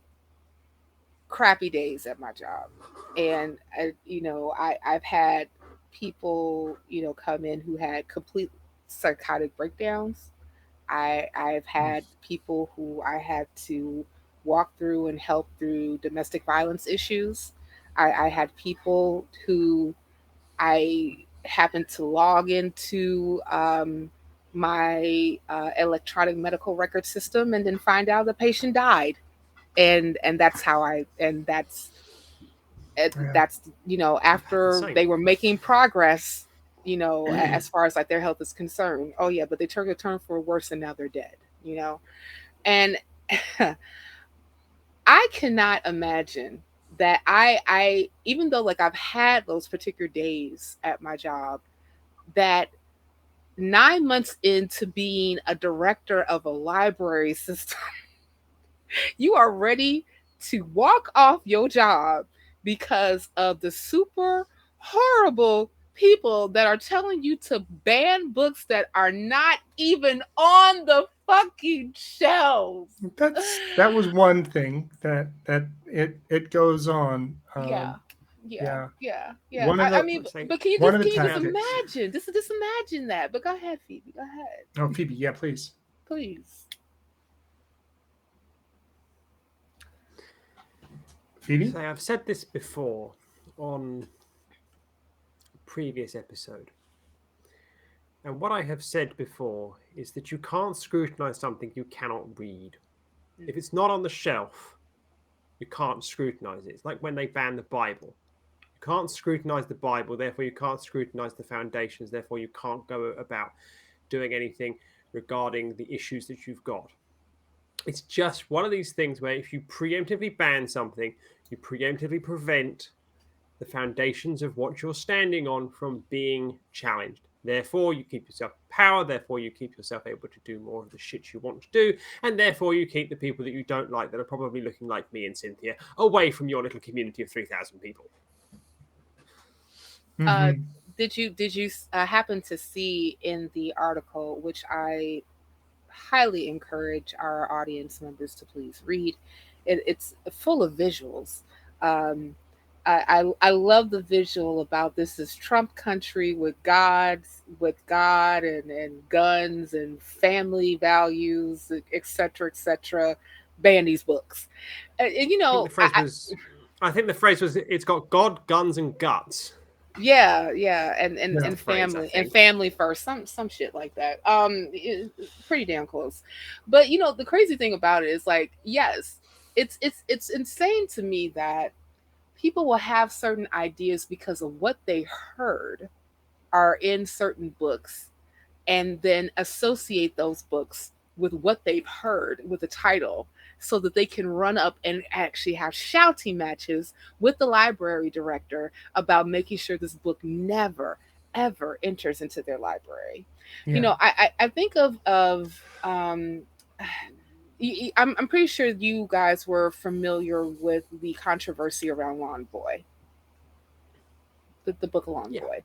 crappy days at my job, and I've had people come in who had complete psychotic breakdowns. I've had people who I had to walk through and help through domestic violence issues. I had people who I happened to log into my electronic medical record system and then find out the patient died, and that's after they were making progress, as far as like their health is concerned. Oh yeah, but they took a turn for worse and now they're dead, and I cannot imagine that I even though like I've had those particular days at my job, that 9 months into being a director of a library system, you are ready to walk off your job because of the super horrible people that are telling you to ban books that are not even on the fucking shelves. That was one thing that it goes on. Yeah. One of I the mean, but can you one just of the can you just tactics. imagine? Just imagine that. But go ahead, Phoebe. Go ahead, Oh, Phoebe, yeah, please. please. Phoebe? So I've said this before on a previous episode. And what I have said before is that you can't scrutinize something you cannot read. If it's not on the shelf, you can't scrutinize it. It's like when they banned the Bible. You can't scrutinize the Bible, therefore you can't scrutinize the foundations, therefore you can't go about doing anything regarding the issues that you've got. It's just one of these things where if you preemptively ban something, you preemptively prevent the foundations of what you're standing on from being challenged. Therefore, you keep yourself in power. Therefore, you keep yourself able to do more of the shit you want to do. And therefore, you keep the people that you don't like, that are probably looking like me and Cynthia, away from your little community of 3,000 people. Mm-hmm. Did you happen to see in the article, which I highly encourage our audience members to please read? It's full of visuals. I love the visual about this is Trump country with God and guns and family values, etc., etc. Ban these books. And you know, I think the phrase was it's got God, guns, and guts. Yeah, and family first, some shit like that. Pretty damn close. But you know, the crazy thing about it is like, yes, it's insane to me that people will have certain ideas because of what they heard are in certain books, and then associate those books with what they've heard with the title, so that they can run up and actually have shouting matches with the library director about making sure this book never ever enters into their library. You know, I think of I'm pretty sure you guys were familiar with the controversy around Lawn Boy, the book Lawn Boy.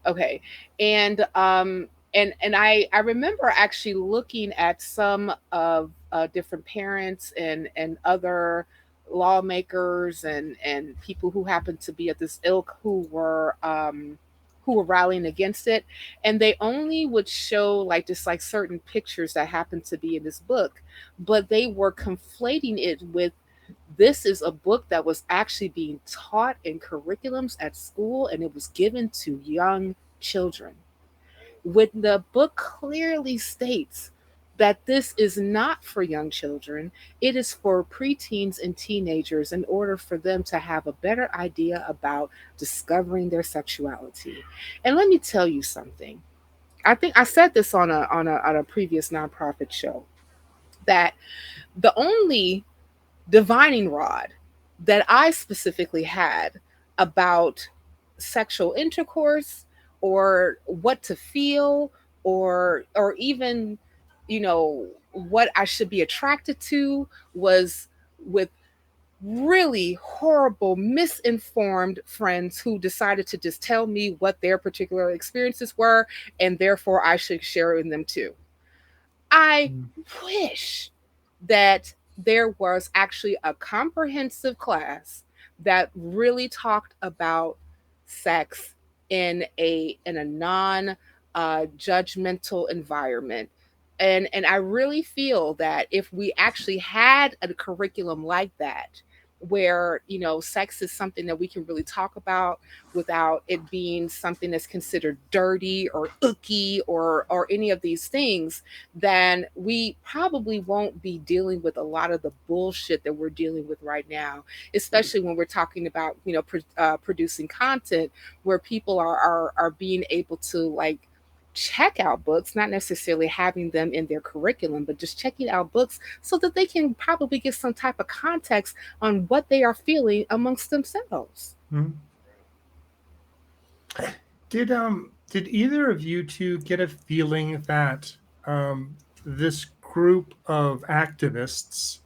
Okay, and I remember actually looking at some of different parents and other lawmakers and people who happened to be at this ilk who were rallying against it, and they only would show like just like certain pictures that happened to be in this book, but they were conflating it with, this is a book that was actually being taught in curriculums at school, and it was given to young children. When the book clearly states that this is not for young children, it is for preteens and teenagers in order for them to have a better idea about discovering their sexuality. And let me tell you something. I think I said this on a previous nonprofit show, that the only divining rod that I specifically had about sexual intercourse or what to feel or even, you know, what I should be attracted to was with really horrible, misinformed friends who decided to just tell me what their particular experiences were, and therefore I should share in them too. I wish that there was actually a comprehensive class that really talked about sex in a non judgmental environment. And I really feel that if we actually had a curriculum like that, where, you know, sex is something that we can really talk about without it being something that's considered dirty or icky or any of these things, then we probably won't be dealing with a lot of the bullshit that we're dealing with right now, especially when we're talking about, you know, producing content where people are being able to like check out books, not necessarily having them in their curriculum, but just checking out books so that they can probably get some type of context on what they are feeling amongst themselves. Did either of you two get a feeling that this group of activists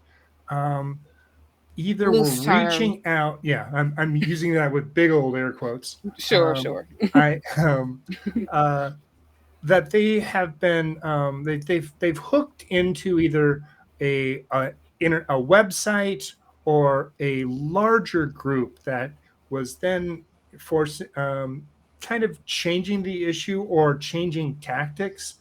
either Loose were term. reaching out? Yeah, I'm using that with big old air quotes. Sure. That they have been they've hooked into either a website or a larger group that was then kind of changing the issue or changing tactics.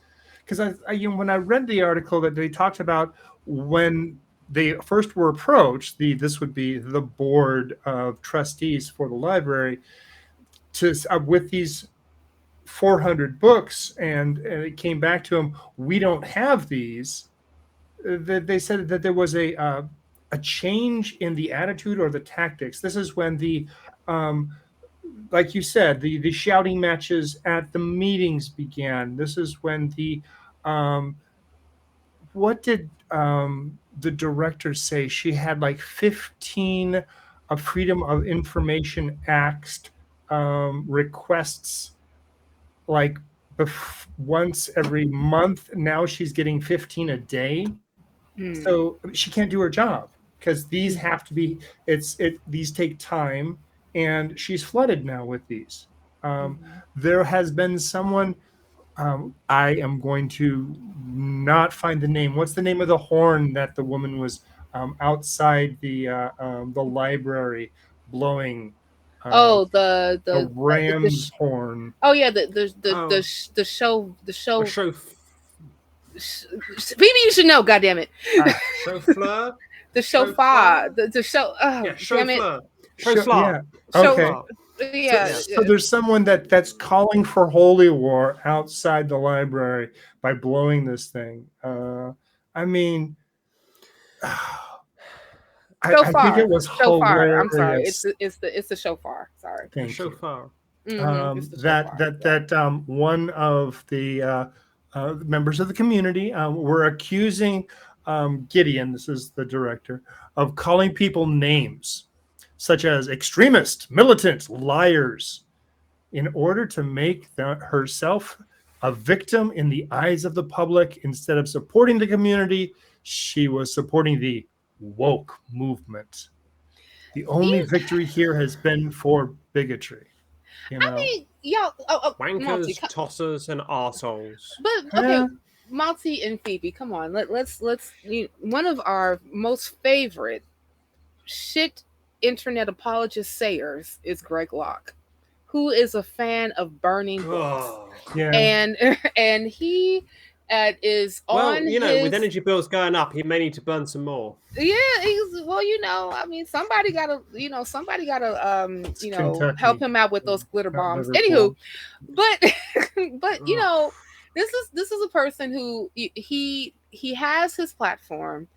Because when I read the article that they talked about when they first were approached, this would be the board of trustees for the library with these 400 books, and it came back to them, we don't have these. They said that there was a change in the attitude or the tactics. This is when like you said, the shouting matches at the meetings began. This is when what did the director say? She had like 15 Freedom of Information Act requests, like once every month. Now she's getting 15 a day. So she can't do her job because these have to be these take time, and she's flooded now with these. There has been someone, I am going to not find the name. What's the name of the horn that the woman was outside the library blowing? The ram's horn. Oh yeah, the show. Phoebe, you should know. God damn it. Chauffeur. The shofar. The show. Oh, Yeah, damn it. chauffeur. Yeah. Okay. Yeah. So there's someone that's calling for holy war outside the library by blowing this thing. I mean, I think it was shofar. hilarious. I'm sorry. It's the shofar. Sorry. Thank Chauffeur. you. One of the members of the community were accusing Gideon, this is the director, of calling people names such as extremist, militant, liars, in order to make herself a victim in the eyes of the public. Instead of supporting the community, she was supporting the woke movement. The only victory here has been for bigotry. I mean, y'all, wankers, Malty, tossers, and arseholes. But okay, Malty and Phoebe, come on. Let's one of our most favorite shit internet apologist sayers is Greg Locke, who is a fan of burning books. Yeah. And he is on with energy bills going up, he may need to burn some more. Yeah, I mean, somebody gotta help him out with those glitter bombs. Anywho, but this is a person who he has his platform.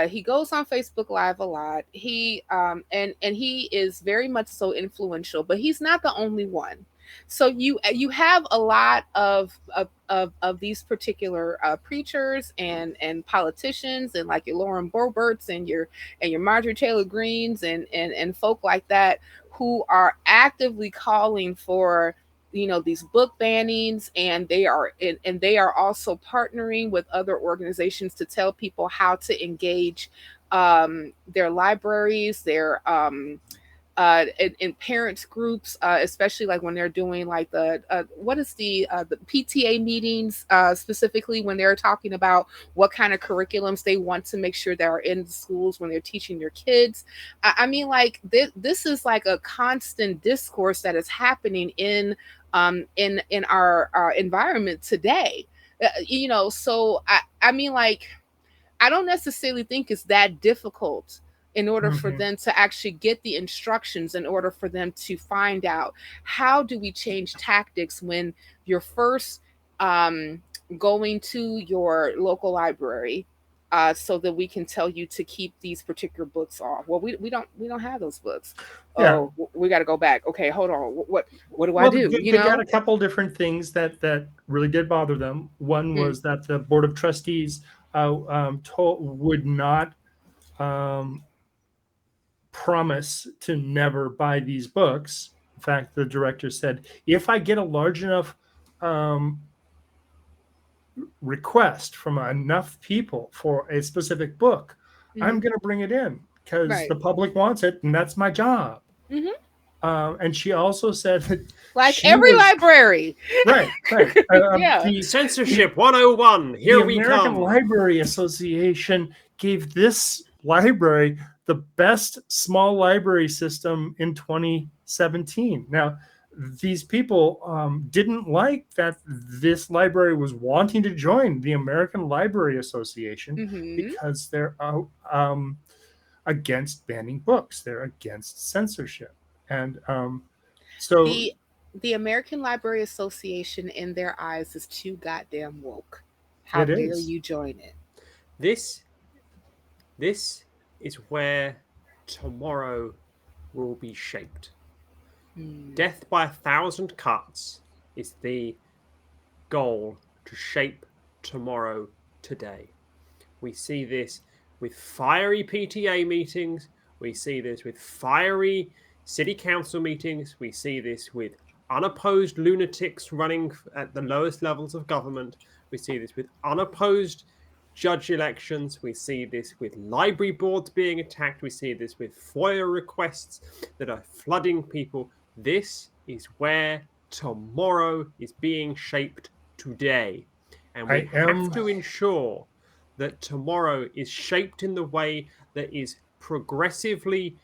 He goes on Facebook Live a lot. He and he is very much so influential, but he's not the only one. So you have a lot of these particular preachers and politicians, and like your Lauren Boeberts and your Marjorie Taylor Greens and folk like that, who are actively calling for these book bannings, and they are also partnering with other organizations to tell people how to engage their libraries, their in parents groups, especially like when they're doing like the PTA meetings, specifically when they're talking about what kind of curriculums they want to make sure that are in schools when they're teaching their kids. I mean, like this is like a constant discourse that is happening in our environment today. So I mean, like, I don't necessarily think it's that difficult in order for them to actually get the instructions, in order for them to find out how do we change tactics when you're first going to your local library, so that we can tell you to keep these particular books off. Well, we don't have those books. Yeah. Oh, we got to go back. Okay, hold on. What do I Well, do? they got a couple different things that really did bother them. One was that the Board of Trustees would not promise to never buy these books. In fact, the director said, if I get a large enough request from enough people for a specific book, I'm going to bring it in because the public wants it, and that's my job. And she also said that, like every library, right? Yeah. Censorship 101. Here we come. The American Library Association gave this library the best small library system in 2017. Now, these people didn't like that this library was wanting to join the American Library Association because they're against banning books. They're against censorship. And so the American Library Association, in their eyes, is too goddamn woke. How dare you join it? This is where tomorrow will be shaped. Death by 1,000 cuts is the goal to shape tomorrow today. We see this with fiery PTA meetings. We see this with fiery city council meetings. We see this with unopposed lunatics running at the lowest levels of government. We see this with unopposed judge elections. We see this with library boards being attacked. We see this with FOIA requests that are flooding people. This is where tomorrow is being shaped today. And we have to ensure that tomorrow is shaped in the way that is progressively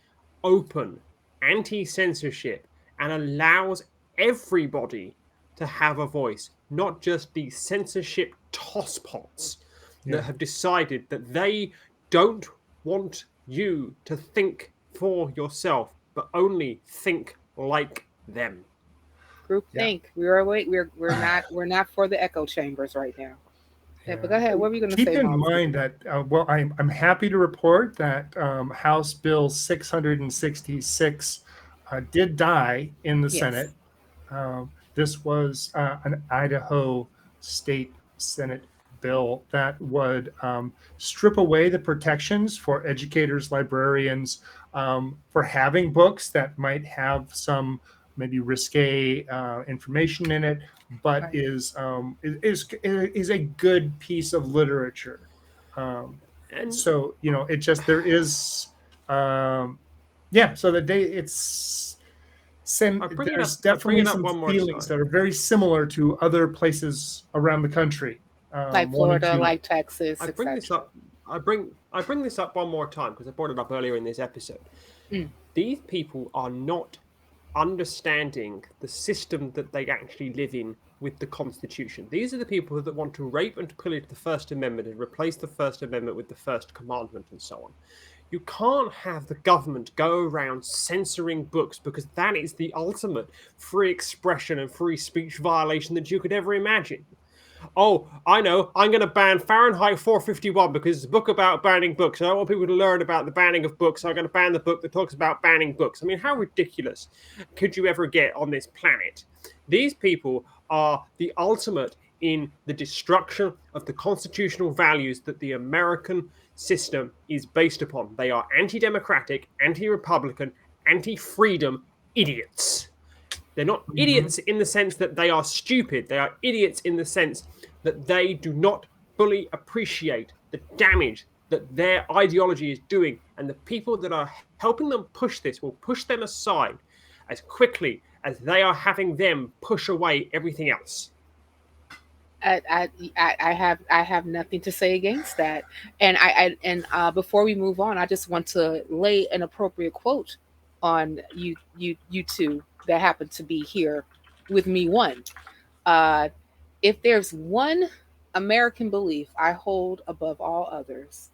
open, anti-censorship, and allows everybody to have a voice, not just the censorship tosspots that have decided that they don't want you to think for yourself, but only think like them. Groupthink. We're not for the echo chambers right now. Yeah, but go ahead. What were you going to say? Keep in mind that I'm happy to report that House Bill 666 did die in the Senate. This was an Idaho State Senate bill that would strip away the protections for educators, librarians, for having books that might have some maybe risque information in it, but is a good piece of literature. And so it just there is so there's definitely some feelings that are very similar to other places around the country, like Florida, like Texas. I bring this up. I bring this up one more time because I brought it up earlier in this episode. These people are not understanding the system that they actually live in with the Constitution. These are the people that want to rape and pillage the First Amendment and replace the First Amendment with the First Commandment and so on. You can't have the government go around censoring books because that is the ultimate free expression and free speech violation that you could ever imagine. Oh, I know, I'm going to ban Fahrenheit 451 because it's a book about banning books. I don't want people to learn about the banning of books, so I'm going to ban the book that talks about banning books. I mean, how ridiculous could you ever get on this planet? These people are the ultimate in the destruction of the constitutional values that the American system is based upon. They are anti-democratic, anti-republican, anti-freedom idiots. They're not idiots in the sense that they are stupid. They are idiots in the sense that they do not fully appreciate the damage that their ideology is doing. And the people that are helping them push this will push them aside as quickly as they are having them push away everything else. I have nothing to say against that. And before we move on, I just want to lay an appropriate quote on you two that happen to be here with me. If there's one American belief I hold above all others,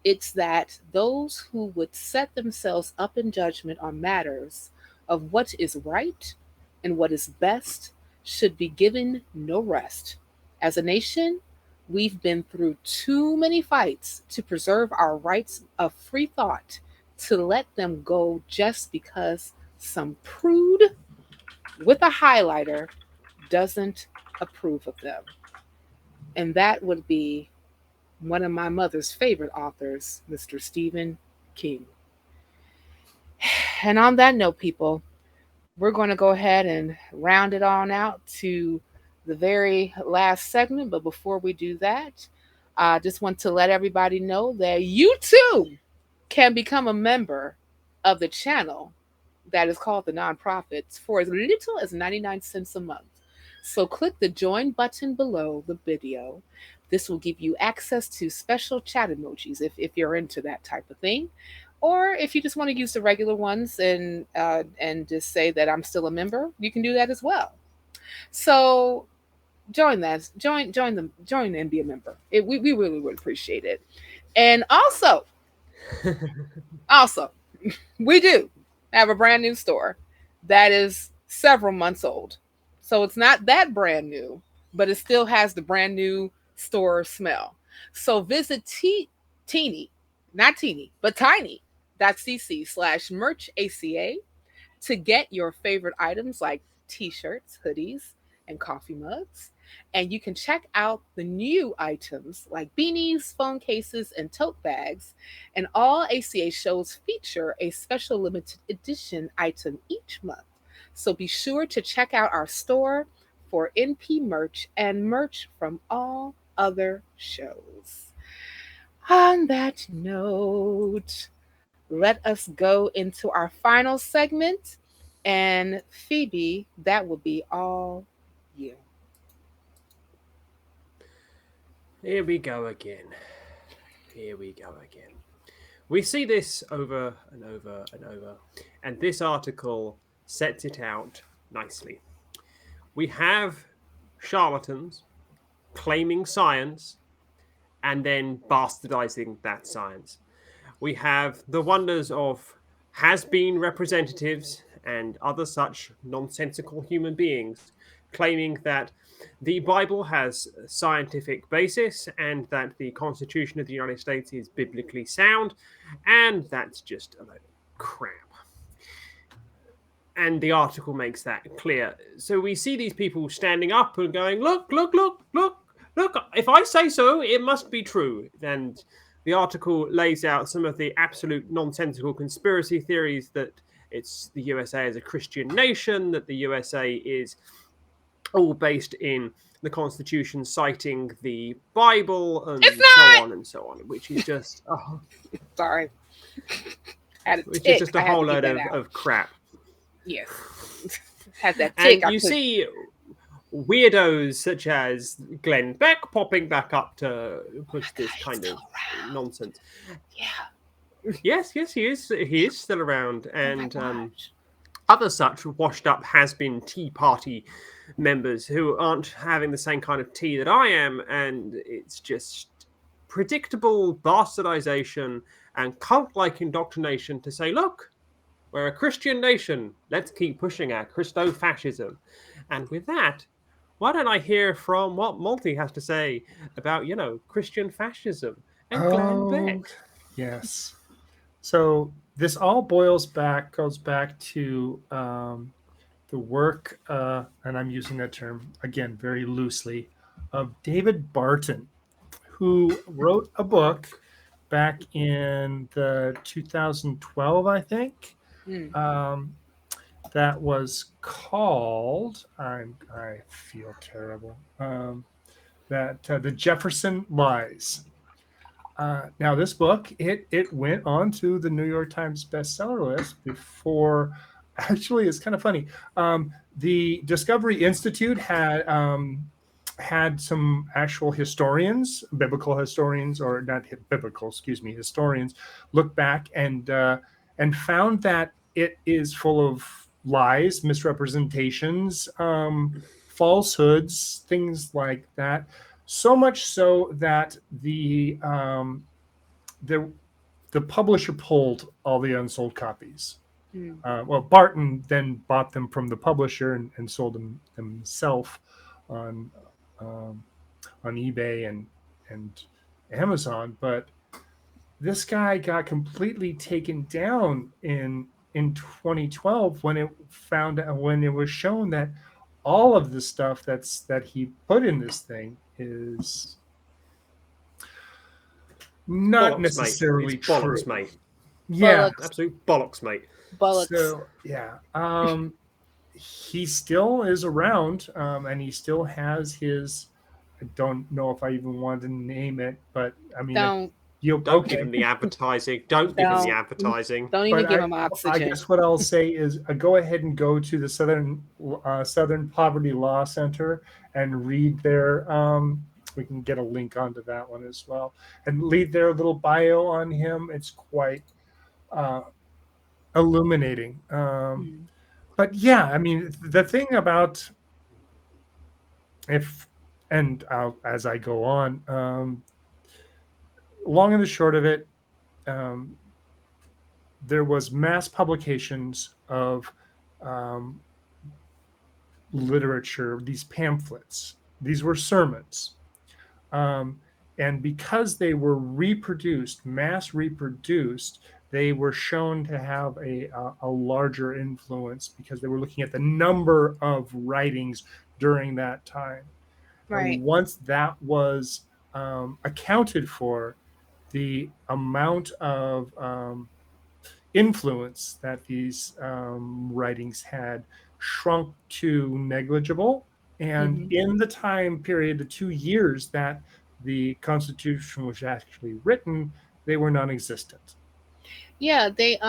it's that those who would set themselves up in judgment on matters of what is right and what is best should be given no rest. As a nation, We've been through too many fights to preserve our rights of free thought to let them go just because some prude with a highlighter doesn't approve of them. And that would be one of my mother's favorite authors, Mr. Stephen King. And on that note, people, we're going to go ahead and round it on out to the very last segment. But before we do that, I just want to let everybody know that you too can become a member of the channel that is called the Nonprofits for as little as 99 cents a month. So click the join button below the video. This will give you access to special chat emojis if you're into that type of thing. Or if you just want to use the regular ones and just say that I'm still a member, you can do that as well. So join that, join and be a member. We really would appreciate it. And also, we do have a brand new store that is several months old. So it's not that brand new, but it still has the brand new store smell. So visit tiny.cc/merch ACA to get your favorite items like t-shirts, hoodies, and coffee mugs. And you can check out the new items like beanies, phone cases, and tote bags. And all ACA shows feature a special limited edition item each month. So be sure to check out our store for NP merch and merch from all other shows. On that note, let us go into our final segment. And Phoebe, that will be all you. Here we go again. We see this over and over and over, and this article sets it out nicely. We have charlatans claiming science and then bastardizing that science. We have the wonders of has-been representatives and other such nonsensical human beings claiming that the Bible has a scientific basis and that the Constitution of the United States is biblically sound, and that's just a load of crap. And the article makes that clear. So we see these people standing up and going, look, if I say so, it must be true. And the article lays out some of the absolute nonsensical conspiracy theories that it's the USA as a Christian nation, that the USA is all based in the Constitution citing the Bible, and so on and so on, which is just sorry, which is just a whole load of crap. Yes, had that tick. And you see weirdos such as Glenn Beck popping back up to push this kind of nonsense. Yeah. Yes, he is. He is still around, and other such washed up has-been Tea Party members who aren't having the same kind of tea that I am, and it's just predictable bastardization and cult-like indoctrination to say, look, we're a Christian nation. Let's keep pushing our Christo-fascism. And with that, why don't I hear from what Malty has to say about, Christian fascism and Glenn Beck? Yes. So this all goes back to the work, and I'm using that term, again, very loosely, of David Barton, who wrote a book back in the 2012, I think, that was called, I feel terrible, The Jefferson Lies. Now, this book, it went on to the New York Times bestseller list before. Actually, it's kind of funny. The Discovery Institute had some actual historians, biblical historians, or not biblical, historians, look back and found that it is full of lies, misrepresentations, falsehoods, things like that. So much so that the publisher pulled all the unsold copies. Well, Barton then bought them from the publisher and sold them himself on eBay and Amazon, but this guy got completely taken down in 2012 when it was shown that all of the stuff that he put in this thing is not Bollocks, necessarily mate. It's true. bollocks, mate. Yeah, Bollocks. Absolute bollocks, mate. Bollocks. so yeah, he still is around, and he still has his. I don't know if I even want to name it, but I mean, Don't Don't give him the advertising. Don't give him the advertising. don't even But give him I oxygen. guess what I'll say is go ahead and go to the Southern Poverty Law Center and read their. We can get a link onto that one as well, and read their little bio on him. It's quite illuminating. But yeah, I mean, the thing about as I go on, long and the short of it, there was mass publications of literature, these pamphlets. These were sermons. And because they were mass reproduced, they were shown to have a larger influence because they were looking at the number of writings during that time. Right. And once that was accounted for, the amount of influence that these writings had shrunk to negligible. And in the time period, the 2 years that the Constitution was actually written, they were non-existent. Yeah, they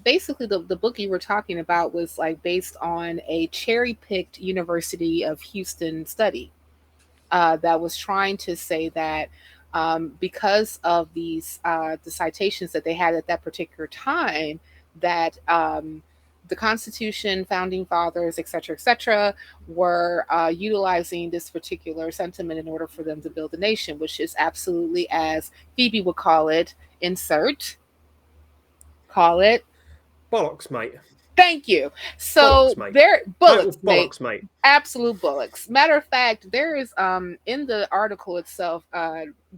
basically the book you were talking about was like based on a cherry-picked University of Houston study that was trying to say that because of these the citations that they had at that particular time, that the Constitution, founding fathers, et cetera, were utilizing this particular sentiment in order for them to build a nation, which is absolutely, as Phoebe would call it, call it bollocks, mate. Thank you. So they're bullocks, bollocks, mate. Absolute bullocks. Matter of fact, there is in the article itself,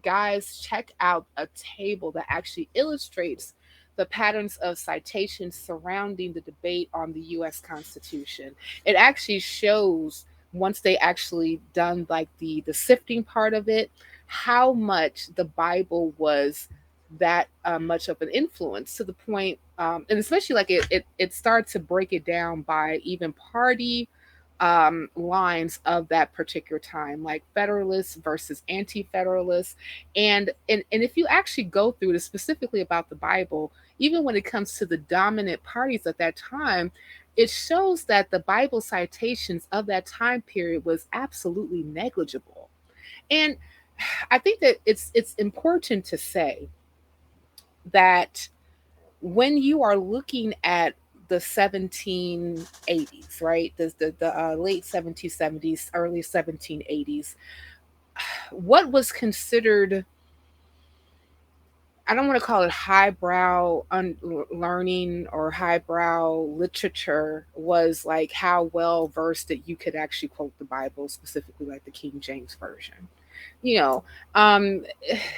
guys, check out a table that actually illustrates the patterns of citations surrounding the debate on the U.S. Constitution. It actually shows, once they actually done like the sifting part of it, how much the Bible was that much of an influence, to the point, and especially like it started to break it down by even party lines of that particular time, like Federalists versus anti-Federalists, and if you actually go through it specifically about the Bible, even when it comes to the dominant parties at that time, it shows that the Bible citations of that time period was absolutely negligible. And I think that it's important to say that when you are looking at the 1780s, right, the late 1770s, early 1780s, what was considered, I don't want to call it highbrow learning or highbrow literature, was like how well versed that you could actually quote the Bible, specifically like the King James Version. You know,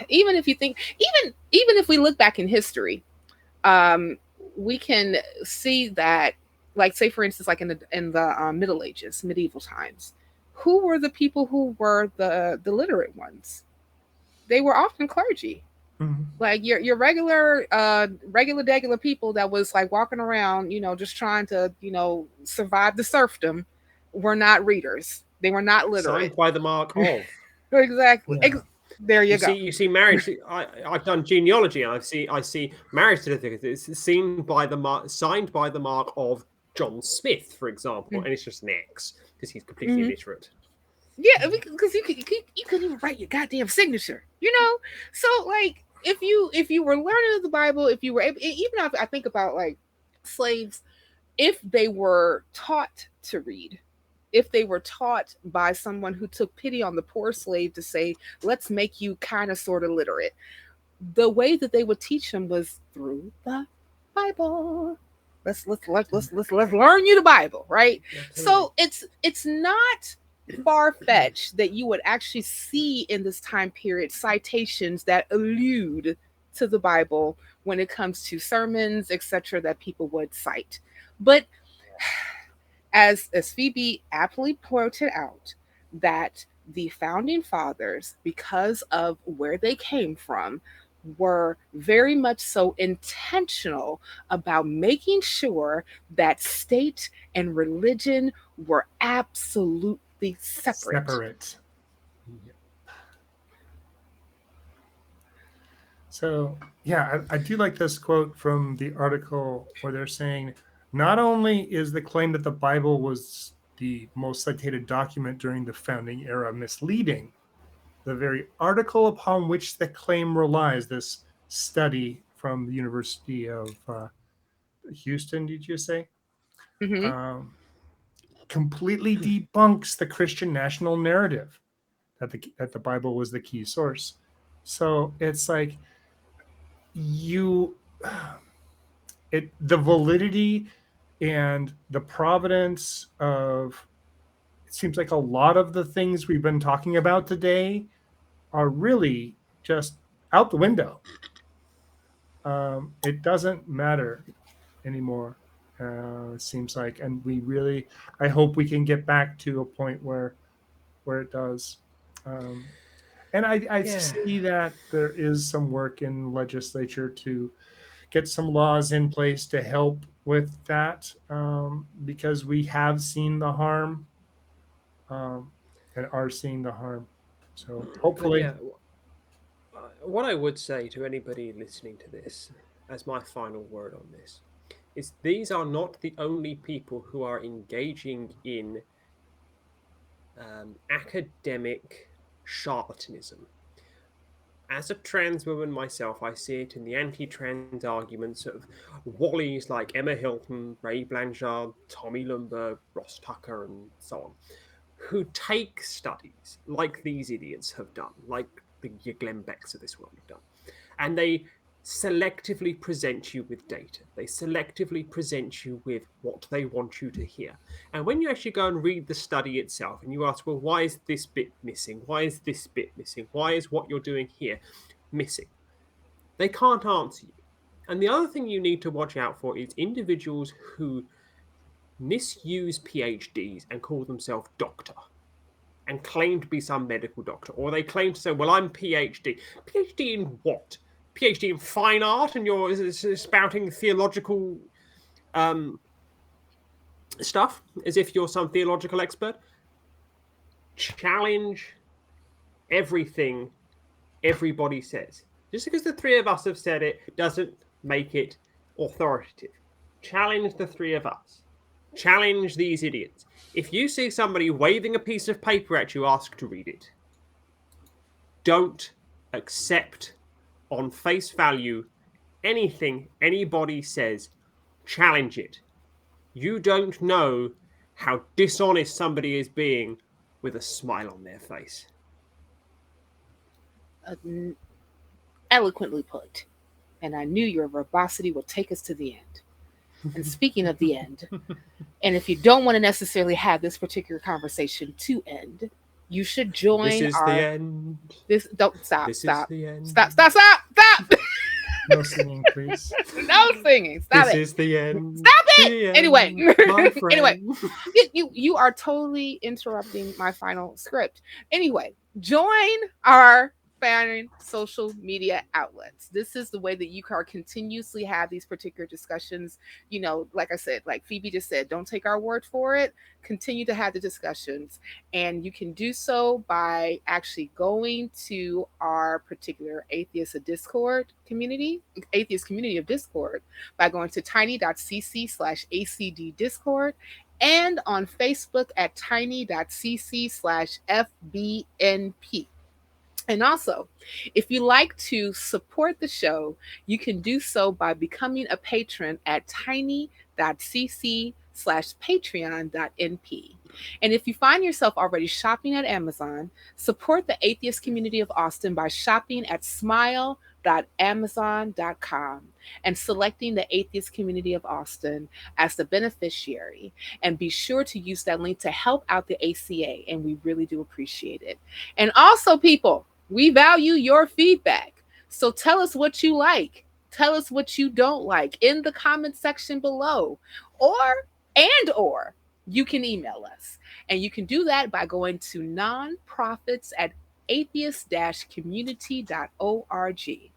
even if you think, even if we look back in history, we can see that, like, say for instance, like in the Middle Ages, medieval times, who were the people who were the literate ones? They were often clergy. Mm-hmm. Like your regular regular people that was like walking around, just trying to, survive the serfdom, were not readers. They were not literate. Signed by the mark of. Exactly. Yeah. There you go. You see marriage. I've done genealogy, and I see marriage certificates. It's signed by the mark of John Smith, for example, and it's just an X because he's completely illiterate. Yeah, because you couldn't even write your goddamn signature, So like, if you were learning the Bible, if you were able, even if I think about like slaves, if they were taught to read, if they were taught by someone who took pity on the poor slave to say, let's make you kind of sort of literate, the way that they would teach them was through the Bible. Let's learn you the Bible, right? Absolutely. So it's not far-fetched that you would actually see in this time period citations that allude to the Bible when it comes to sermons, etc., that people would cite. But as Phoebe aptly pointed out, that the founding fathers, because of where they came from, were very much so intentional about making sure that state and religion were absolutely separate. So, yeah, I do like this quote from the article where they're saying, not only is the claim that the Bible was the most cited document during the founding era misleading, the very article upon which the claim relies, this study from the University of Houston, did you say? Completely debunks the Christian national narrative that the Bible was the key source. So it's like the validity and the providence of, it seems like a lot of the things we've been talking about today are really just out the window. It doesn't matter anymore, it seems like, and I hope we can get back to a point where it does. And I see that there is some work in legislature to get some laws in place to help with that, because we have seen the harm, and are seeing the harm. So hopefully. What I would say to anybody listening to this, as my final word on this, is these are not the only people who are engaging in academic charlatanism. As a trans woman myself, I see it in the anti-trans arguments of Wallies like Emma Hilton, Ray Blanchard, Tommy Lundberg, Ross Tucker, and so on, who take studies like these idiots have done, like the Glenn Becks of this world have done, and they selectively present you with data. They selectively present you with what they want you to hear. And when you actually go and read the study itself and you ask, well, why is this bit missing? Why is this bit missing? Why is what you're doing here missing? They can't answer you. And the other thing you need to watch out for is individuals who misuse PhDs and call themselves doctor and claim to be some medical doctor, or they claim to say, well, I'm PhD. PhD in what? PhD in fine art, and you're spouting theological stuff as if you're some theological expert? Challenge everything everybody says. Just because the three of us have said it doesn't make it authoritative. Challenge the three of us. Challenge these idiots. If you see somebody waving a piece of paper at you, ask to read it. Don't accept on face value anything anybody says. Challenge it. You don't know how dishonest somebody is being with a smile on their face. Eloquently put. And I knew your verbosity would take us to the end. And speaking of the end, and if you don't want to necessarily have this particular conversation to end, you should join This is our... the end. Don't stop. This stop. is the end. Stop. No singing, please. No singing. Stop this it. is the end. Stop it. The end, Anyway. my friend. Anyway. You are totally interrupting my final script. Anyway, join our fan social media outlets. This is the way that you can continuously have these particular discussions. You know, like I said, like Phoebe just said, don't take our word for it. Continue to have the discussions. And you can do so by actually going to our particular atheist community of Discord, by going to tiny.cc/ACD Discord, and on Facebook at tiny.cc/FBNP. And also, if you like to support the show, you can do so by becoming a patron at tiny.cc/patreon.np. And if you find yourself already shopping at Amazon, support the atheist community of Austin by shopping at Smile atheist.amazon.com and selecting the Atheist Community of Austin as the beneficiary. And be sure to use that link to help out the ACA, and we really do appreciate it. And also, people, we value your feedback. So tell us what you like. Tell us what you don't like in the comment section below. Or you can email us. And you can do that by going to nonprofits at atheist-community.org.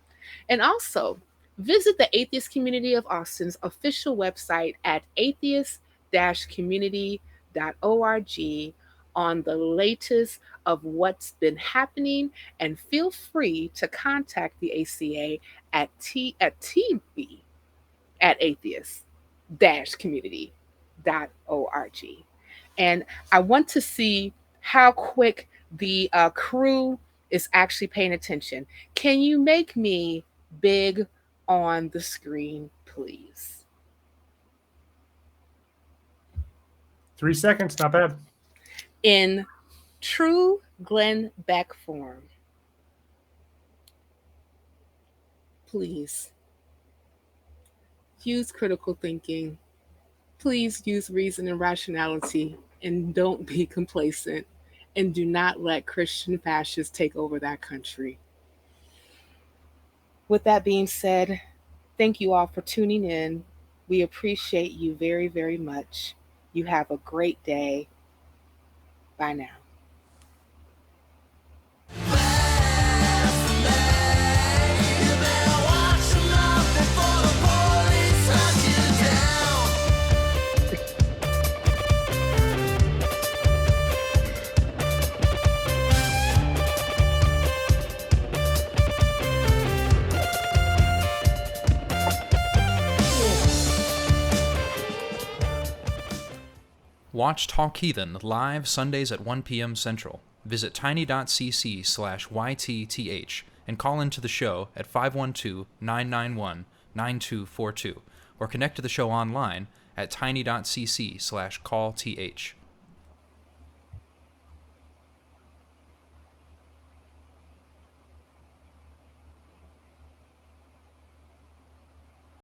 And also, visit the Atheist Community of Austin's official website at atheist-community.org on the latest of what's been happening, and feel free to contact the ACA at tb at atheist-community.org. And I want to see how quick the crew is actually paying attention. Can you make me big on the screen, please? 3 seconds, not bad. In true Glenn Beck form, please use critical thinking. Please use reason and rationality, and don't be complacent, and do not let Christian fascists take over that country. With that being said, thank you all for tuning in. We appreciate you very, very much. You have a great day. Bye now. Watch Talk Heathen live Sundays at 1 p.m. Central. Visit tiny.cc/YTTH and call into the show at 512-991-9242 or connect to the show online at tiny.cc/callth.